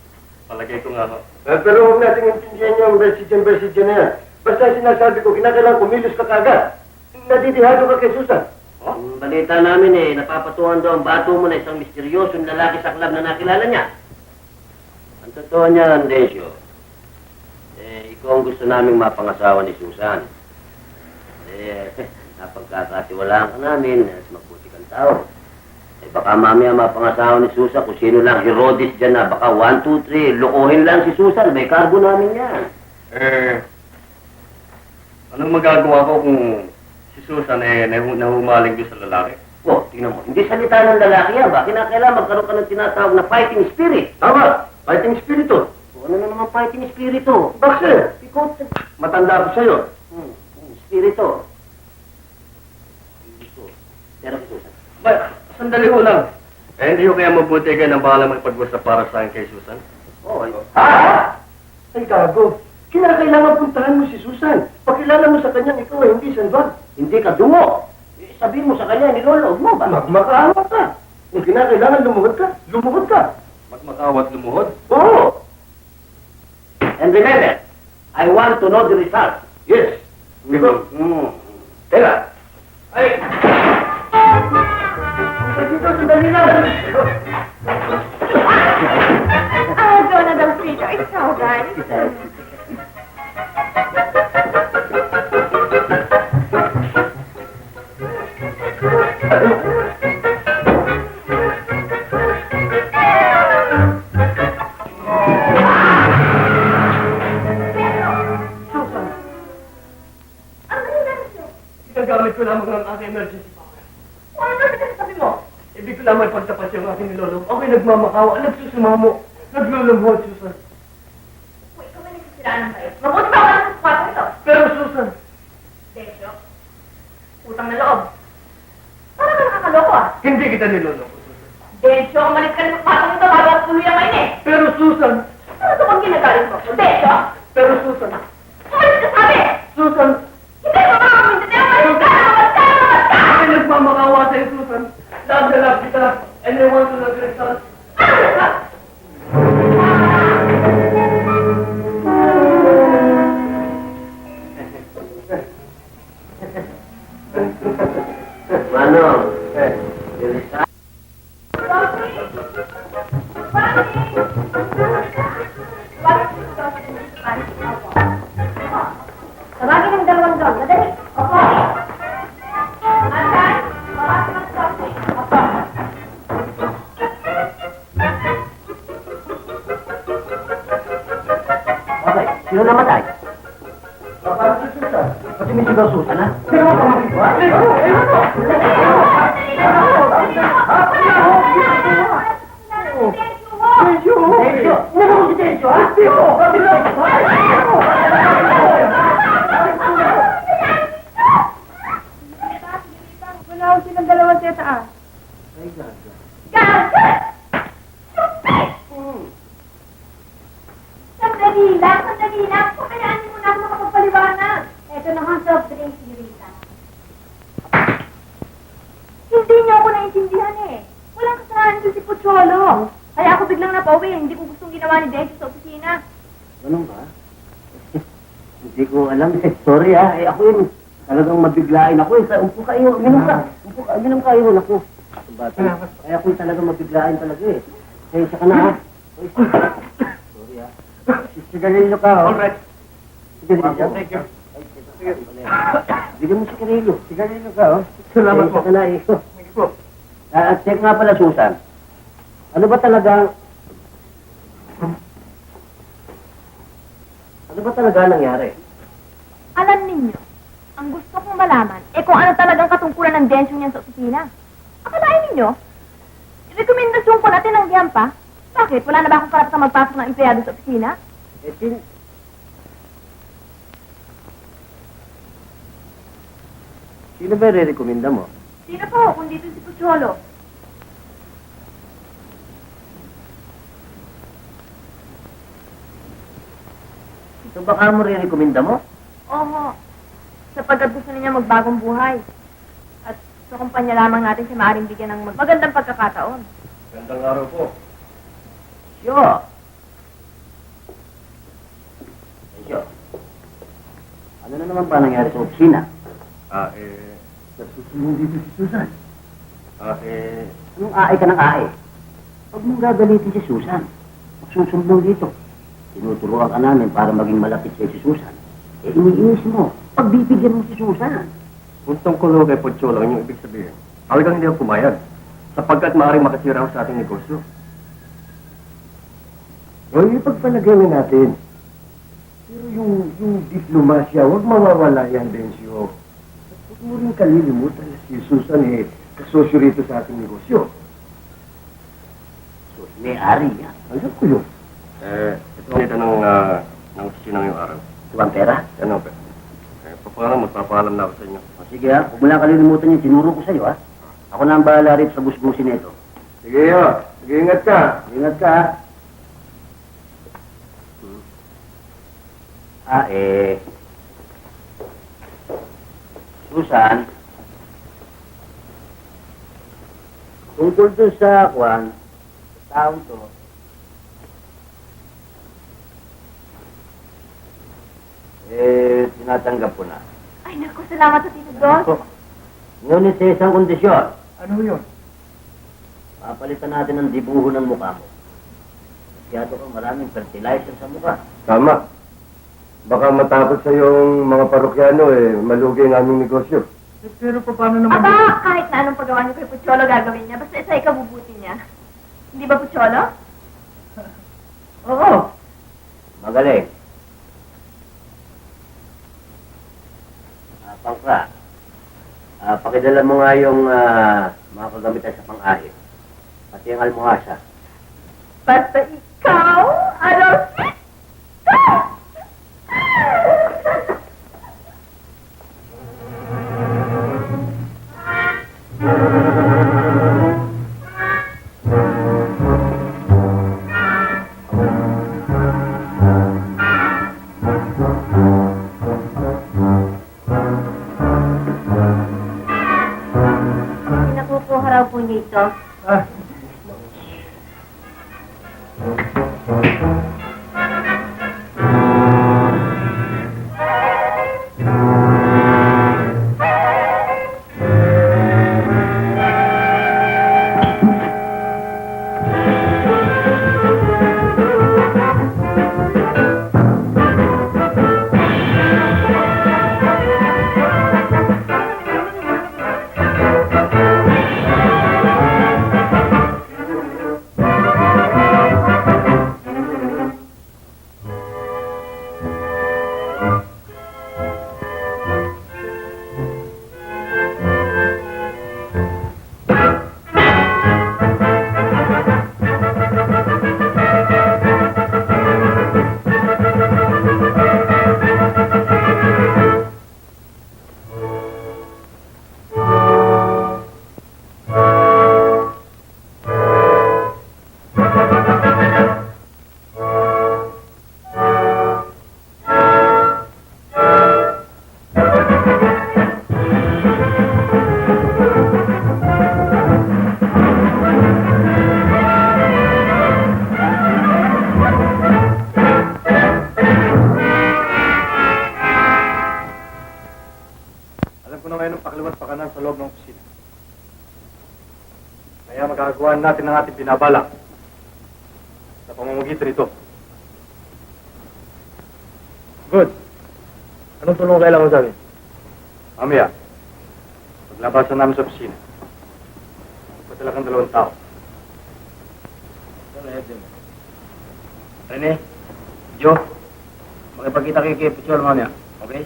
Speaker 6: Palagay ko nga ho.
Speaker 3: Pero huwag natin intindihan yung emergency na yan. Basta sinasabi ko, kinakailangan kumilos ka kagad. Nadidihado ka kay Susan.
Speaker 1: Ang balita namin napapatuhan daw ang bato mo na isang misteryosong lalaki sa club na nakilala niya. Ang totoo niya, Andesio, ikaw ang gusto naming mapangasawa ni Susan. Napagkakatiwalaan ka namin, mabuti kang tao. Baka mamaya mapangasawa ni Susan kung sino lang Herodes dyan na baka 1, 2, 3, lokohin lang si Susan, may cargo namin yan.
Speaker 6: Anong magagawa ko kung si Susan nahumaling doon sa lalaki?
Speaker 1: Oh, tingnan mo, hindi salita ng lalaki yan ba? Kinakailangan magkaroon ka ng tinatawag na fighting spirit.
Speaker 3: Tama, fighting spirito.
Speaker 1: Ano na naman fighting spirito?
Speaker 3: Bakit?
Speaker 1: Ikaw,
Speaker 3: Matanda ko sa'yo.
Speaker 1: spirito. Pero si Susan.
Speaker 6: Sandali ho lang. Hindi ho kaya mabuti kayo ng bahala magpag-usap para sa akin kay Susan?
Speaker 1: Oo,
Speaker 3: Ay, gago. Kinakailangan puntahan mo si Susan. Pakilala mo sa kanyang ikaw hindi sanbag.
Speaker 1: hindi ka dungo. Sabihin mo sa kanya, niloloob mo ba?
Speaker 3: Magmakaawa ka. Kung kinakailangan lumuhod ka.
Speaker 6: Magmakawat lumuhod?
Speaker 3: Oo.
Speaker 1: And remember, I want to know the result.
Speaker 3: Yes. Ikaw.
Speaker 1: Teka.
Speaker 3: Ay! Dito, sandali lang.
Speaker 5: Donald Peter, it's all right.
Speaker 2: Ginagamit ko lamang ang aking emergency power. Ano na sabi mo? Ibig ko lamang pagtapat yung aking nilolong. Ako'y nagmamakawa, nagsusumamo, naglulumhod, Susan.
Speaker 5: Uy, ikaw ba nagsisiraan ng kayo? Mabuti ba ako sa kwarto ito?
Speaker 2: Pero Susan,
Speaker 5: Desyo, utang na loob. Parang ka nakakaloko
Speaker 2: hindi kita niloloko, Susan.
Speaker 5: Desyo, umalis ka na sa kwarto ito bago ako tuloy ang main
Speaker 2: Pero Susan,
Speaker 5: Ano ito bang ginagawa? sinungaling mo? Densyo?
Speaker 2: Pero Susan,
Speaker 5: Umalis ka sabi!
Speaker 2: Susan,
Speaker 5: Hindi ko makakamintindihan! Umalis ka! Umalis ka! Umalis ka!
Speaker 2: ay nagmamakawa sa'yo, Susan. Love na love kita, and I want to love you, son.
Speaker 5: Umalis ka!
Speaker 1: Manong,
Speaker 2: Eh,
Speaker 5: Tawagin ng dalawang dog. Madali. Opo. Atay, tawagin ng dog. Opo.
Speaker 1: okay, sino namatay?
Speaker 2: paano si Susan?
Speaker 1: Kasi may sigaw Susan, ha?
Speaker 2: Sino ang pamangkin ko?
Speaker 1: Tensyo! Ano si Tensyo, ha?
Speaker 7: Wala ko silang dalawang teta ah.
Speaker 1: Ay, gaga.
Speaker 5: Gaga! Stupid! Sandali lang, sandali lang. Pabayaan mo na ako makapagpaliwanag. Ito na ang soft drink, Rita. Hindi niyo ako naintindihan eh. Walang kasalanan doon si Pocholo. Kaya ako biglang napauwi. Hindi ko gustong ginawa ni Densyo sa opisina.
Speaker 1: Ganun ba? Hindi ko alam eh. Sorry ha. Eh ako yun. Talagang mabiglain ako eh. Umpo ka iyo. Uminom ka. Uminom ka iyo. Naku. Bata. Kaya ako yung talagang mabiglain talaga eh. Kaya isa ka na ha. Uy, sorry ha. Sigarilyo ka oh.
Speaker 2: Alright.
Speaker 1: Sigarilyo.
Speaker 2: Thank you.
Speaker 1: Bigyan mo sigarilyo. Sigarilyo ka oh.
Speaker 2: Salamat
Speaker 1: Kaya
Speaker 2: po.
Speaker 1: isa ka na eh.
Speaker 2: Thank you po.
Speaker 1: At check nga pala Susan. Ano ba talagang nangyari?
Speaker 5: Alam ninyo, ang gusto kong malaman, kung ano talagang katungkulan ng Densyo niyan sa opisina. Akalain ninyo, rekomendasyon ko na tinanggihan pa. Bakit? Wala na ba akong karapatang magpasok ng empleyado sa opisina?
Speaker 1: Eh, sino ba re-recommenda mo?
Speaker 5: Sino po, kung dito si Pucholo?
Speaker 1: Ito baka mo re-recommenda mo?
Speaker 5: Oho, sapagkat gusto niya magbagong buhay. At sa kumpanya lamang natin siya maaaring bigyan ng magandang pagkakataon.
Speaker 3: Gandang araw po.
Speaker 1: Sure. Sure. Ano na naman ba nangyari sa opisina? Nasusunod dito si Susan. Anong aay ka ng aay? Huwag mong gagalitin si Susan. Magsusumbong dito. Tinuturuan ka namin para maging malapit siya si Susan. Eh, iniinis mo. Pagbibigyan mo si Susan.
Speaker 3: Kung tungkol kay Pocholo, ang yung ibig sabihin, talagang hindi ako pumayag. Sapagkat maaaring makasira ako sa ating negosyo. O, ipagpalagay na natin. Pero yung diplomasya, huwag mawawala yan, Densyo. Huwag mo rin kalilimutan na si Susan kasosyo rito sa ating negosyo.
Speaker 1: So, may-ari yan.
Speaker 3: Alam ko yun. Ito ang ito ng opisina ngayong araw.
Speaker 1: Ito ang pera?
Speaker 3: Ano, papalam, magpapaalam na ako sa inyo.
Speaker 1: O, sige ha, huwag mo lang kalilimutan yung tinuro ko sa'yo ha. Ako na ang bahala rito sa busbusin na ito.
Speaker 3: Sige, yo. Sige, ingat ka.
Speaker 1: Ingat ka ha. Susan, tungkol dun sa kwan, taong to, tinatanggap ko na.
Speaker 5: Ay, naku, salamat sa Tito Dos.
Speaker 1: Ngunit sa isang kondisyon,
Speaker 2: Ano yun?
Speaker 1: papalitan natin ang dibuho ng mukha mo. Masyado kang maraming fertilizer sa mukha.
Speaker 3: Tama. Baka matapos sa yung mga parokyano, malugi ang aming negosyo.
Speaker 2: Pero paano naman?
Speaker 5: Aba, kahit na anong paggawa niyo kay Pucholo gagawin niya, basta isa ikabubuti niya. Hindi ba, Pucholo?
Speaker 1: Oo. Magaling. Pangka, pakidala mo nga yung mga kagamitan sa pang-ahit. Pati ang almuhasa.
Speaker 5: Basta ikaw, Alosito!
Speaker 2: Magagawa natin ang ating binabalak sa pamamagitan nito. Good. Anong tulong kailangan mo sa amin? Mamaya, paglabasan namin sa opisina, padala kang 2 tao.
Speaker 4: Rene, Joe, makipagkita kayo kay Pichol mamaya, okay?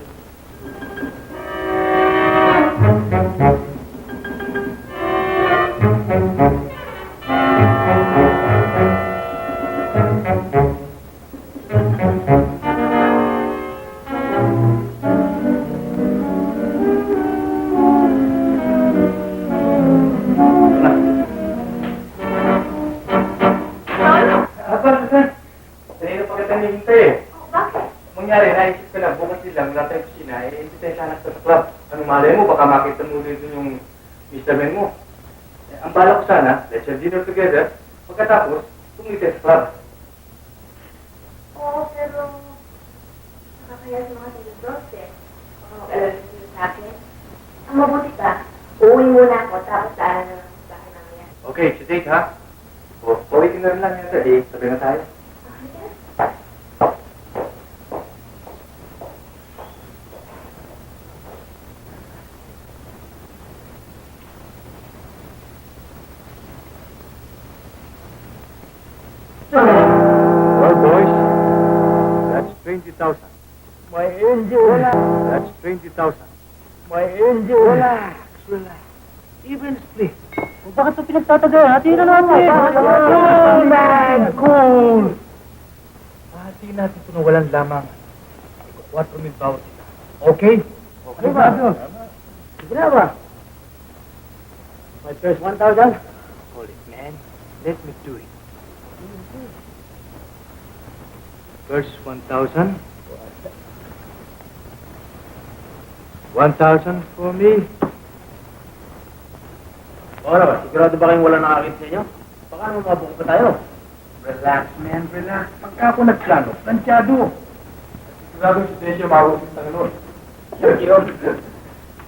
Speaker 2: Kanina pa kita nihintay eh.
Speaker 5: Bakit?
Speaker 2: Mangyari, naisip ko lang, bukas sila, mula tayong kusina, imbitahin sana sa club. Anong malay mo, baka makita mo rin dun yung Mr. Men mo. Ang bala ko sana, let's have dinner together, pagkatapos, tumigil sa club.
Speaker 5: Oo, pero nakakaya sa mga sinudos eh. Baka mag-alala sila sa akin. Ang mabuti pa, uuwi muna ako tapos daanan na lang sa bahay mamaya.
Speaker 2: Okay, si Date ha? O, pauwi ka na rin lang yan, eh, sabi na tayo. Well, boys, that's 20,000.
Speaker 1: My angel.
Speaker 2: That's 20,000.
Speaker 1: My angel. Relax. Even split.
Speaker 2: Bakit ito pinagtatagal? Hatiin na natin!
Speaker 1: Cool, man! Cool!
Speaker 2: Hatiin natin ito na walang lamang. 4,000 bawat isa. Okay?
Speaker 1: Okay ba? Sige na ba? My first 1,000?
Speaker 2: Hold it, man. Let me do it. First 1,000. 1,000 for me.
Speaker 4: Ora ba, sigurado ba kayong wala nakakita sa inyo? Baka naman mabuko pa tayo.
Speaker 2: Relax, man. Relax. Pagka ako nagplano, planchado. Sigurado si Tesio mawagin sa ganun. Sir, yun.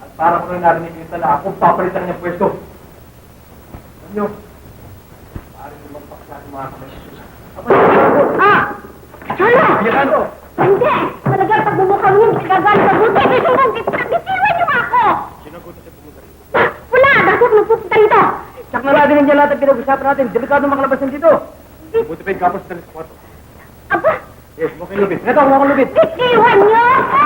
Speaker 2: At para ko rin narinig yung tala, ako papalitan niya pwesto. Alam nyo, maaari naman pakla ng mga kamay si Susan.
Speaker 5: Ah! Cholo!
Speaker 2: Ayan ano?
Speaker 5: Hindi! Talagang pagbubukang yun, gagaling sa buti. Bitiwan niyo ako!
Speaker 2: Sino ko siya pumunta rin?
Speaker 5: Wala! Dati ako nagpupunta dito!
Speaker 4: Tsak na natin nandiyan lahat ang pinag-usapan natin. Delikado makalabas yan dito.
Speaker 2: Buti pa yung kapos na sa kwarto.
Speaker 5: Aba!
Speaker 2: Yes, mo kayo lubit. Ito, mo kayo lubit.
Speaker 5: Bitiwan niyo ako!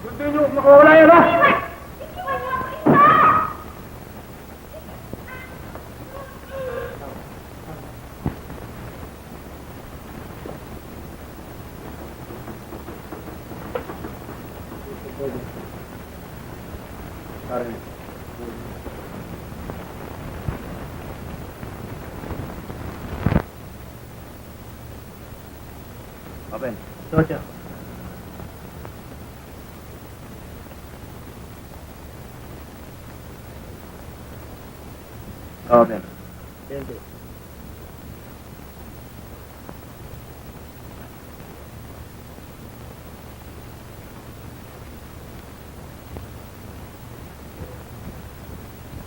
Speaker 2: Gusto nyo, makawala yan ha?
Speaker 4: Open. Socio. Open.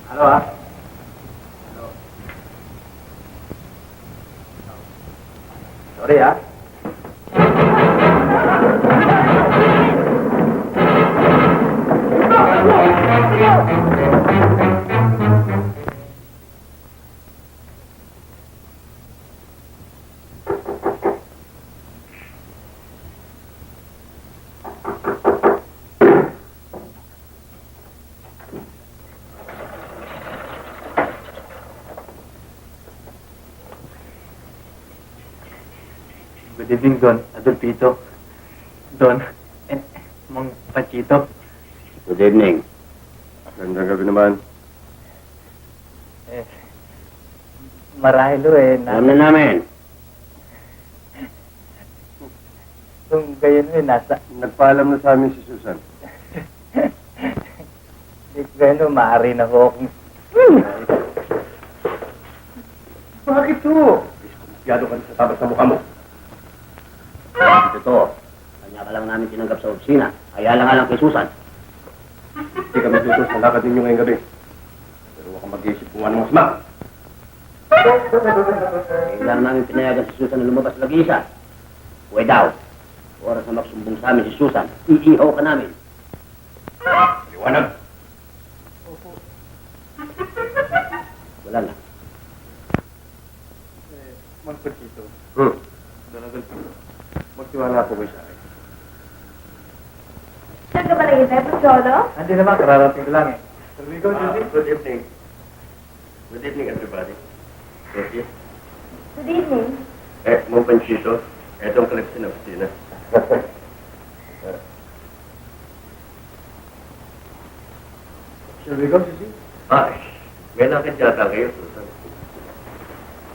Speaker 2: Halo ha?
Speaker 4: Sorry ah.
Speaker 2: Good evening, Don. Adolfito. Don. Mang Pachito.
Speaker 3: Good evening. Gandang gabi naman.
Speaker 2: Marahil eh,
Speaker 3: Alam na namin.
Speaker 2: kung gayon nasa,
Speaker 3: Nagpaalam na sa amin si Susan.
Speaker 2: di gayon maaari na ho akong...
Speaker 3: Bakit to? Masyado ka sa tabas ng mukha mo.
Speaker 1: Ito, kanya ka lang namin tinanggap sa opisina. Kaya lang kay Susan.
Speaker 3: Hindi kami tutos sa lakad ninyo ngayong gabi. Pero huwag kang mag-iisip kung anong masama.
Speaker 1: Kaya lang namin pinayagan si Susan na lumabas mag-isa. Uwe daw. Oras na magsumbong sa amin si Susan, iihaw ka namin.
Speaker 3: Liwanag.
Speaker 1: Wala na.
Speaker 2: Magpagkito.
Speaker 3: Dalagal po. Magtiwala po kayo sa akin.
Speaker 5: Saan ka ba nag-isip, Cholo?
Speaker 2: Hindi naman, kararating ko lang eh. Shall we go, Susie?
Speaker 3: Good evening. Good evening, everybody. Rosie.
Speaker 5: Good evening.
Speaker 3: Mong Panchito. Ito ang collection ng opisina.
Speaker 2: Shall we go, Susie?
Speaker 3: May lakad yata kayo, Susan.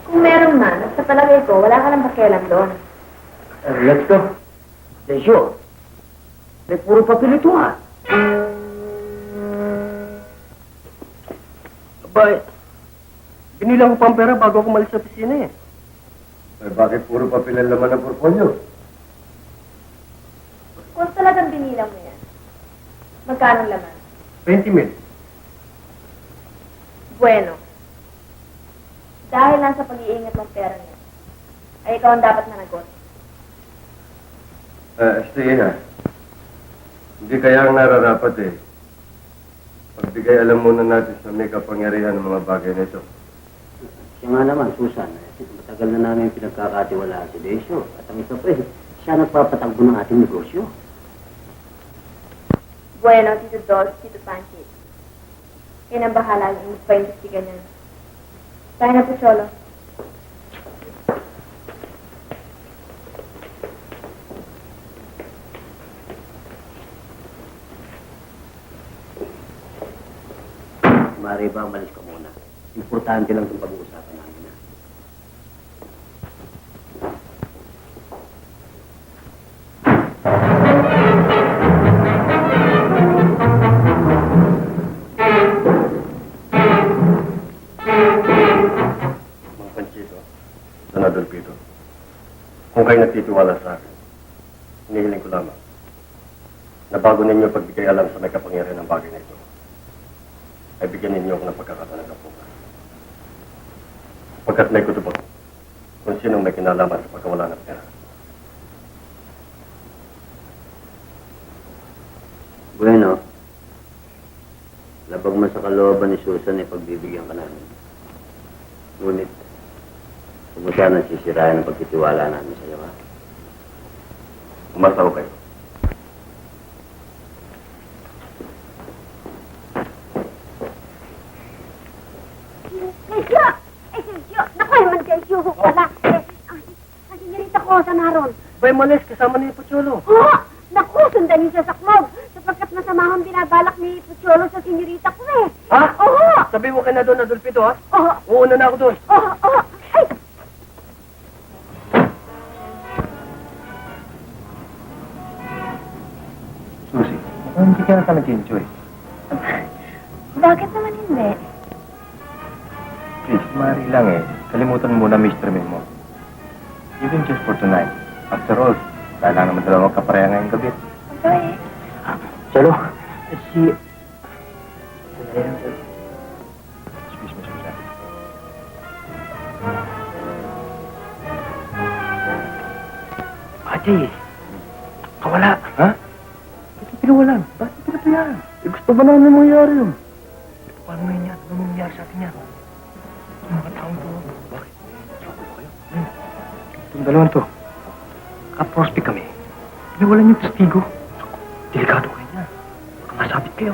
Speaker 5: Kung meron man, sa palagay ko, wala ka lang pakialam doon.
Speaker 1: Let's go. Sure. May puro papilituhan.
Speaker 3: Abay, binilang ko pa ang pera bago ako malis sa opisina eh. Bakit puro papel ang laman ng portfolio?
Speaker 5: Kung talagang binilang mo yan, magkano laman?
Speaker 3: 20 mil.
Speaker 5: Bueno. Dahil lang sa pag-iingat ng pera niya, ay ikaw ang dapat managot.
Speaker 3: Estina, hindi kaya ang nararapat eh. Pagbigay alam muna natin sa may kapangyarihan ng mga bagay na ito.
Speaker 1: Siya nga naman, Susan, matagal na namin pinagkakatiwalaan si Decio. At ang isa pa siya nagpapatakbo ng ating negosyo.
Speaker 5: Bueno, Tito Dos, Tito Panchit. Kayo nang bahala yung magpa-investigan niyan. Tayo na po, Cholo.
Speaker 1: Mari ba, malis ka muna. Importante lang itong pag-uusapan namin.
Speaker 3: Mga Panchito, Don Adolfito, kung kayo nagtitiwala sa akin, hinihiling ko lamang na bago ninyo pagbigay alam sa may kapangyarihan ng bagay na ito, ay bigyan ninyo ako ng pagkakataon ng kapunan. Pagkat may kutubo kung sinong may kinalaman sa pagkawala ng pera.
Speaker 1: Bueno, labag man sa kalooban ni Susan ay pagbibigyan ka namin. Ngunit, huwag mo sana sisirayan ang pagtitiwala namin sa iyo, ha?
Speaker 3: Umasaw kayo.
Speaker 5: Sergio! Sergio! Naku, naman Sergio! Wala. Ang sinirita ko sa naroon.
Speaker 3: Bay malis, kasama ni Pucholo.
Speaker 5: Oh! Naku, sundan niyo siya sa club. Sapagkat masamahang binabalak ni Pucholo sa sinirita ko eh.
Speaker 3: Ha?
Speaker 5: Oo!
Speaker 3: Sabi mo kay na Don Adolfito, ha?
Speaker 5: Oo!
Speaker 3: Uuna na ako doon.
Speaker 5: Oo! Oo! Ay!
Speaker 3: Susie, hindi ka na sa nag-enjoy.
Speaker 5: Bakit naman hindi?
Speaker 3: Please, maaari lang eh. Kalimutan mo na Mr. Min mo. Even just for tonight. After all, kailangan naman talaga magkapareha ngayong gabi.
Speaker 5: Okay.
Speaker 1: Chalo,
Speaker 3: Excuse me, Susan.
Speaker 1: Ate, kawala.
Speaker 3: Ha? Bakit pinawalan? Bakit pinapayaan? Eh, gusto ba namin mangyari yun? Paano ngayon yan? Ano mangyayari sa atin yan? Yung mga taong to. Bakit? Sabi ko kayo? Itong dalawang to. Ka-prospect kami. Pinawalan yung testigo. Delikado kayo niya. Baka masabit kayo.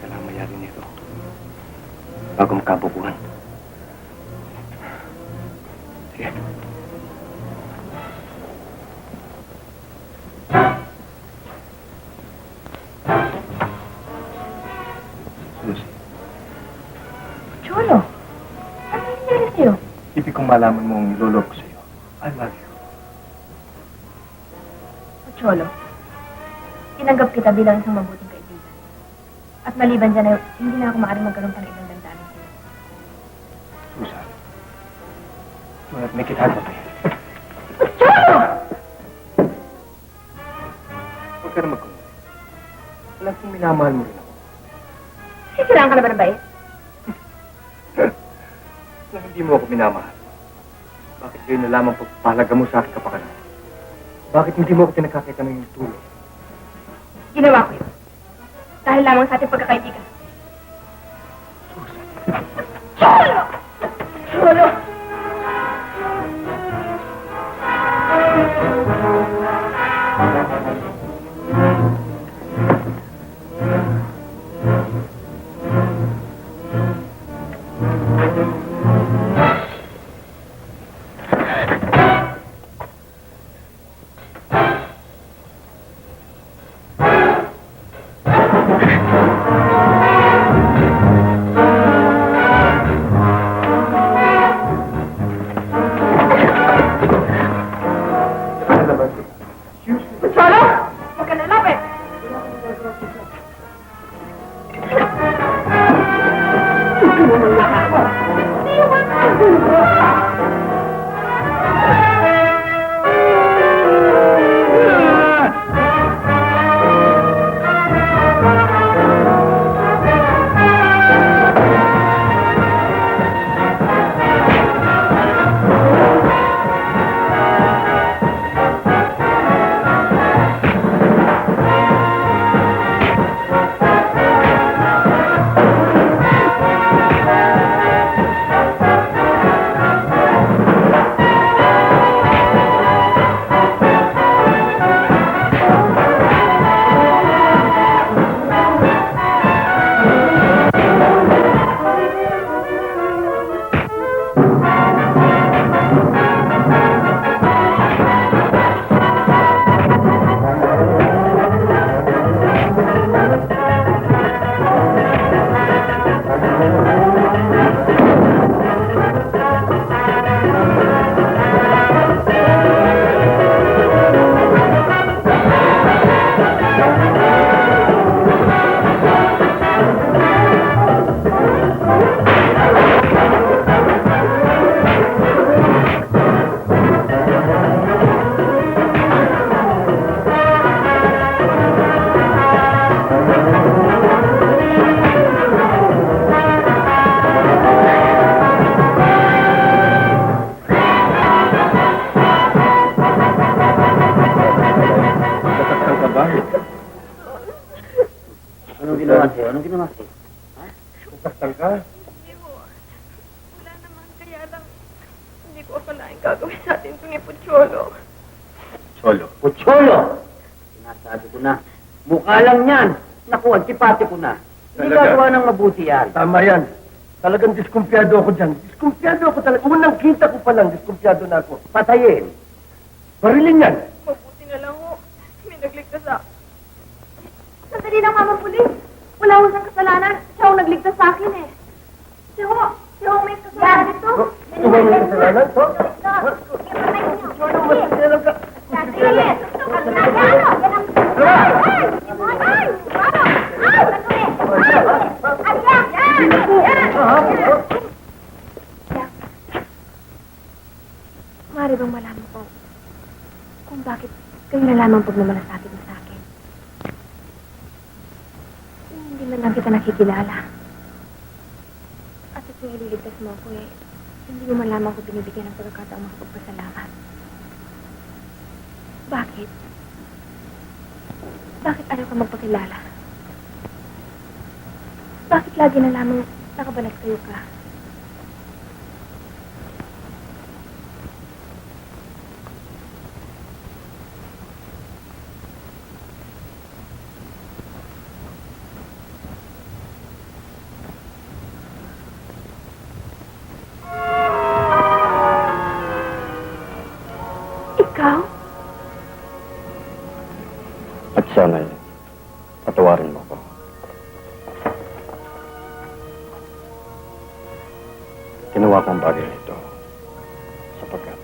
Speaker 3: Kailangan mayari nito. Bago makabukuhan. Sige. Susie,
Speaker 5: Cholo, ano yung nangyari sa'yo?
Speaker 3: ibig kong malaman mong nilolok ko sa'yo. I love you.
Speaker 5: Cholo, tinanggap kita bilang isang mabuting kaibigan. At maliban dyan ay hindi na ako maaaring magkaroon pa ng ibang damdamin sa'yo.
Speaker 6: May kita pa tayo.
Speaker 5: Cholo!
Speaker 6: Huwag ka na magkumuli. Wala kong minamahal mo rin ako.
Speaker 5: Sisiraan ka na ba ng bait?
Speaker 6: Kung hindi mo ako minamahal, bakit kayo na lamang pagpalaga mo sa akin kapakanan? Bakit hindi mo ako pinagkakita ng iyong tulong?
Speaker 5: Ginawa ko yun. Dahil lamang sa ating pagkakaibigan. Cholo! Cholo! Cholo! Huwag ka na lapit!
Speaker 6: Nasaktan ka ba?
Speaker 1: Anong ginawa sa'yo? Anong ginawa sa'yo?
Speaker 6: Nasaktan ka?
Speaker 5: Hindi ko. Wala naman. Kaya lang, hindi ko akalain gagawin sa atin ito ni Pucholo.
Speaker 6: Cholo.
Speaker 1: Pucholo! Sinasabi ko na. Mukha lang yan. Naku, antipati ko na. Hindi
Speaker 6: Talaga?
Speaker 1: gagawa ng mabuti yan.
Speaker 3: Tama yan. Talagang diskumpiyado ako dyan. Diskumpiyado ako talaga. Unang kita ko pa lang, diskumpiyado na ako.
Speaker 1: Patayin.
Speaker 3: Barilin yan.
Speaker 5: Mabuti na lang ho. May nagligtas sa akin. Sandali lang, Mama Pulis. Wala ho siyang kasalanan. Siya ang nagligtas sa akin eh. Siya ho may kasalanan dito.
Speaker 3: Ito ba may kasalanan? Ho?
Speaker 5: Cholo,
Speaker 3: Masasalanan ka.
Speaker 5: Maaari bang malaman ko kung bakit kayo na lamang pagmamalasakit mo sa akin? Hindi man lang kita nakikilala. At ito yung ililigtas mo ako eh. Hindi mo man lamang ko binibigyan ng pagkakataong makapagpasalamat. Bakit? Bakit ayaw ka magpakilala? Bakit lagi na lamang nakabalat kayo ka? Ikaw?
Speaker 6: At sana'y patawarin mo ko. Ginawa ko ang bagay nito sapagkat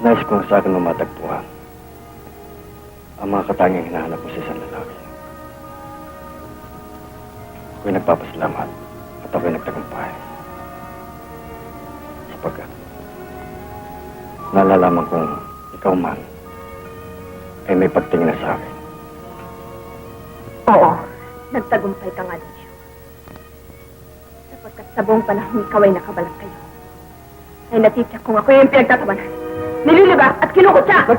Speaker 6: nais kong sa akin mamatagpuan ang mga katanging hinahanap ko sa isang lalaki. Ako'y nagpapasalamat at ako'y nagtagumpay sapagkat nalalaman kong ikaw man ay may pagtingin na sa akin.
Speaker 5: Oo, nagtagumpay ka nga, Densyo. Sapagkat sa buong panahon ikaw ay nakabalang kayo, ay natityak kung ako yung pinagtatabanan. Nililiba at kinukutsa!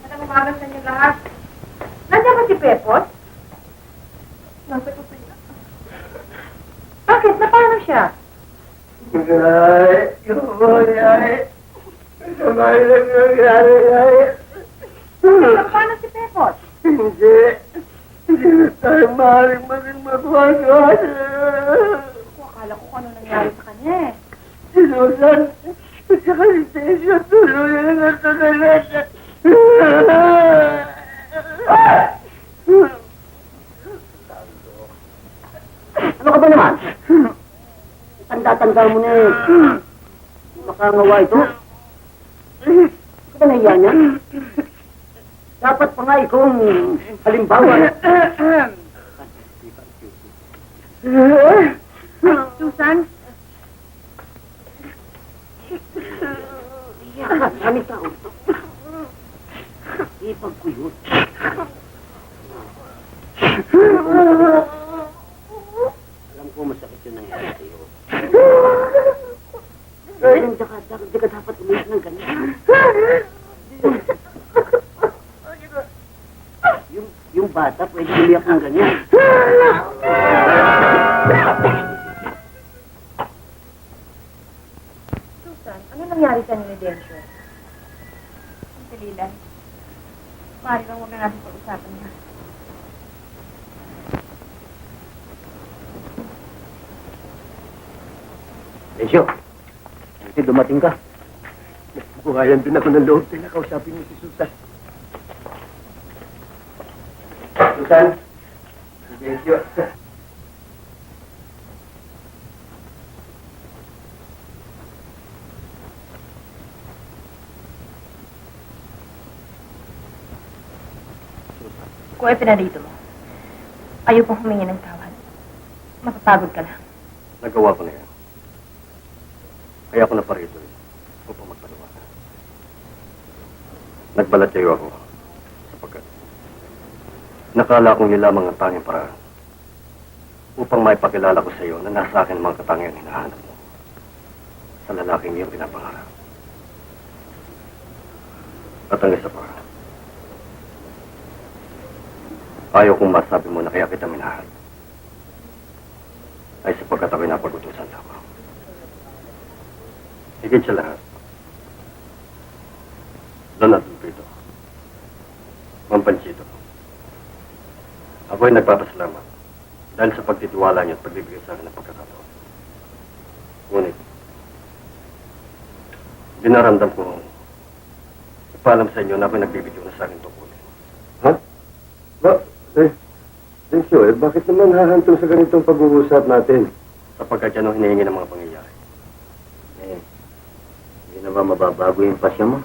Speaker 7: Magandang umaga sa inyo lahat. Nandiyan ba si Pepot? Nasa kusina. Bakit? Napano siya?
Speaker 3: Ay, sabay lang nangyari, ay.
Speaker 7: Napano si Pepot?
Speaker 3: Hindi na tayo maaaring maging magwagwan.
Speaker 7: Akala ko kung ano nangyari sa kanya eh.
Speaker 3: Si Susan, at saka si Tessia, tuloy na natuloy.
Speaker 1: Ano ka ba naman? Tanda-tanda mo na eh. Makangawa ito. Hindi ka ba nahiya niya? Dapat pa nga ikaw ang halimbawa.
Speaker 7: Susan?
Speaker 1: Kami tao. Ipag ko yun. Alam ko masakit yun nangyari sa'yo. Hindi ka dapat umiyak ng ganyan. Yung bata pwede umiyak ng ganyan.
Speaker 7: Susan, ano nangyari sa inyo ni Densyo?
Speaker 5: Dali lang. Maaari lang huwag na natin pag-usapan niya.
Speaker 1: Densyo, kasi dumating ka.
Speaker 3: Buhayan din ako ng loob. Tinakausapin mo si Susan. Susan? Thank you.
Speaker 5: Kung ay pinarito mo, ayaw pong humingi ng tawad. Mapapagod ka lang.
Speaker 6: Nagawa ko na yan. Kaya ako naparito upang magpaliwanag. Nagbalat kayo ako sapagkat nakala kong yun lamang ang tanging paraan upang maipakilala ko sa iyo na nasa akin ang mga katangiang hinahanap mo sa lalaking iyong pinapangarap. At ang isa pa, ayaw kong masabi mo na kaya kita minahal ay sapagkat ako'y napag-utusan lamang. Higit sa lahat, Don at Lupito, Ma'am Panchito, ako'y nagpapasalamat dahil sa pagtitiwala niyo at pagbibigay sa akin ng pagkakataon. Ngunit, dinaramdam ko ipaalam sa inyo na ako'y nagbibigay na sa akin tungkulin.
Speaker 3: Ha? Densyo, bakit naman hahantong sa ganitong pag-uusap natin?
Speaker 6: Sapagkat yan ang hinihingi ng mga pangyayari.
Speaker 1: Hindi na ba mababago yung pasya mo?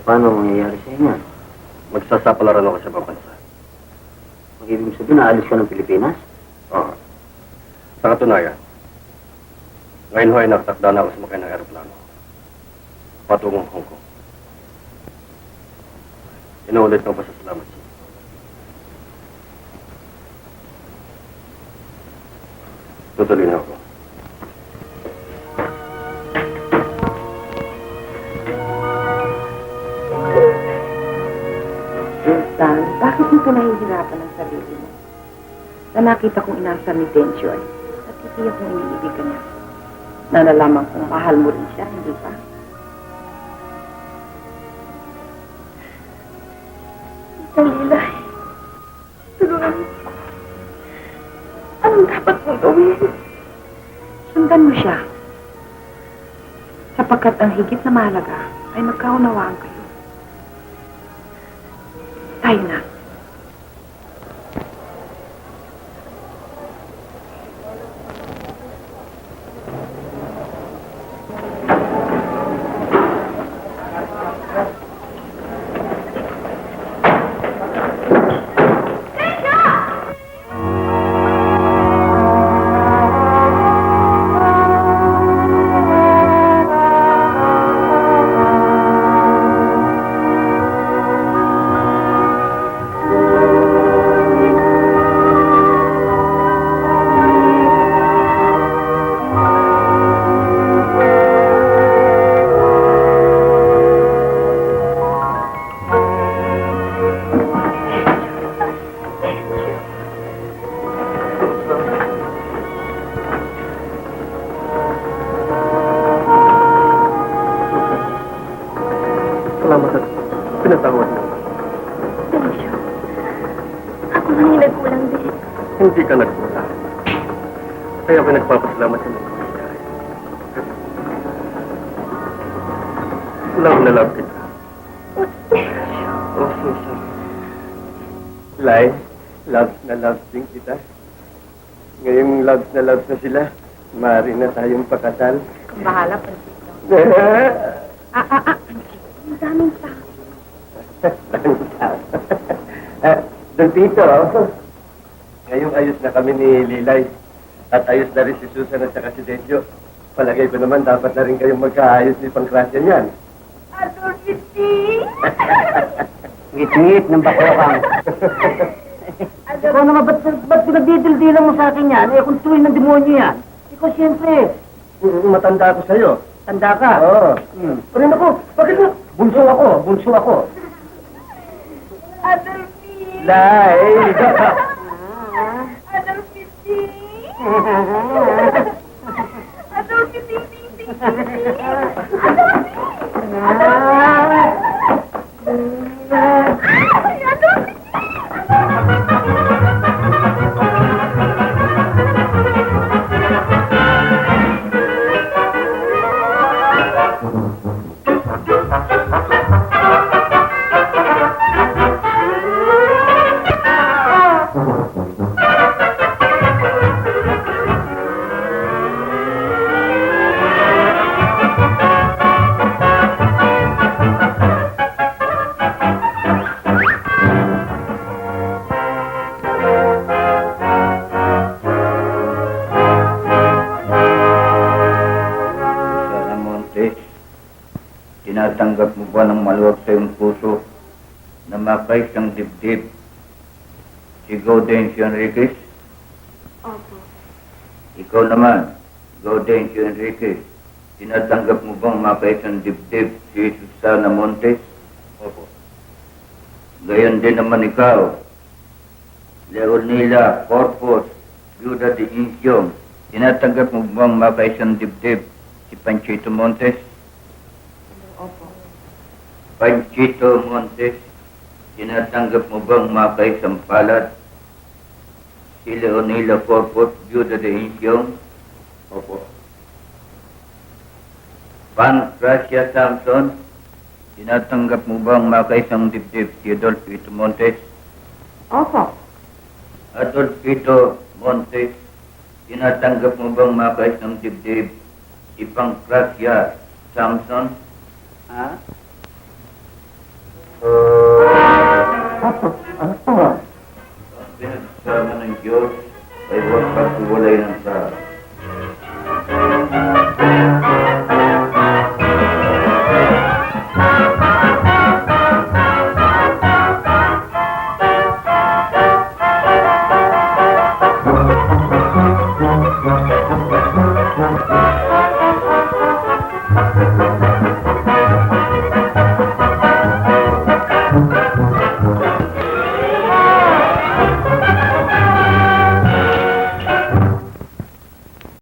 Speaker 1: Paano mangyayari sa inyo?
Speaker 6: Magsasapalaran ako sa ibang bansa.
Speaker 1: Mag-ibig sabihin, naalis ka ng Pilipinas?
Speaker 6: Oo. Sa katunayan, ngayon ho ay nakatakda na ako sumakay ng aeroplano patungong Hong Kong. Inuulit ng pasasalamat siya. Tutuloy na ako.
Speaker 7: Susan, bakit mo pinahihirapan ang sarili mo? Na nakita kong inasal ni Densyo at titiyak kong iniibig ka niya. Na nalaman kong mahal mo rin siya, hindi ba?
Speaker 5: Dalila, tulungan mo. Anong dapat mong gawin?
Speaker 7: Sundan mo siya. Sapagkat ang higit na mahalaga ay magkaunawaan kayo. China.
Speaker 3: Salamat at pinatawad mo.
Speaker 5: Densyo, ako lang yung nagkulang din.
Speaker 3: Hindi ka nagmula. Kaya ako nagpapasalamat sa mga kaibigan. Love na love kita. Oh, so sorry. Lai, love na love din kita. Ngayong love na sila, maaari na tayong pakasal.
Speaker 7: Bahala, Francisco.
Speaker 5: Ang daming tao.
Speaker 3: Don Tito, ngayong ayos na kami ni Lilay. At ayos na rin si Susan at saka si Densyo. Palagay ko naman dapat na rin kayong magkaayos ni Pancracia niyan.
Speaker 5: Adolfiti!
Speaker 1: Ngit-ngit ng bakokang. Ikaw naman, ba't pinagdidildilan mo sa akin yan? Eh, kung tuloy ng demonyo yan. Ikaw siyempre,
Speaker 3: Matanda ko sa'yo.
Speaker 1: tanda ka.
Speaker 3: Oo.
Speaker 1: Pero ako, bakit mo? Bunso ako.
Speaker 5: Adolfiti!
Speaker 3: Lai!
Speaker 5: Adolfiti! Adolfiti!
Speaker 6: Sana Montes, tinatanggap mo ba ng maluwag sa iyong puso na makaisang dibdib si Gaudencio Enriquez?
Speaker 5: Opo.
Speaker 6: Ikaw naman, Gaudencio Enriquez, tinatanggap mo bang makaisang dibdib si Susana Montes? Opo. Gayon din naman ikaw, Leonila Corpus, Viuda de Insiong, tinatanggap mo bang makaisang dibdib si Panchito Montes?
Speaker 7: Opo.
Speaker 6: Panchito Montes, tinatanggap mo bang makaisang palad si Leonila Corpus, Viuda de Insiong? Opo. Pancracia Samson, tinatanggap mo bang makaisang dibdib si Adolfito Montes?
Speaker 7: Opo.
Speaker 6: Adolfito Montes, tinatanggap mo bang makaisang dibdib si Pancracia Samson?
Speaker 4: Ha?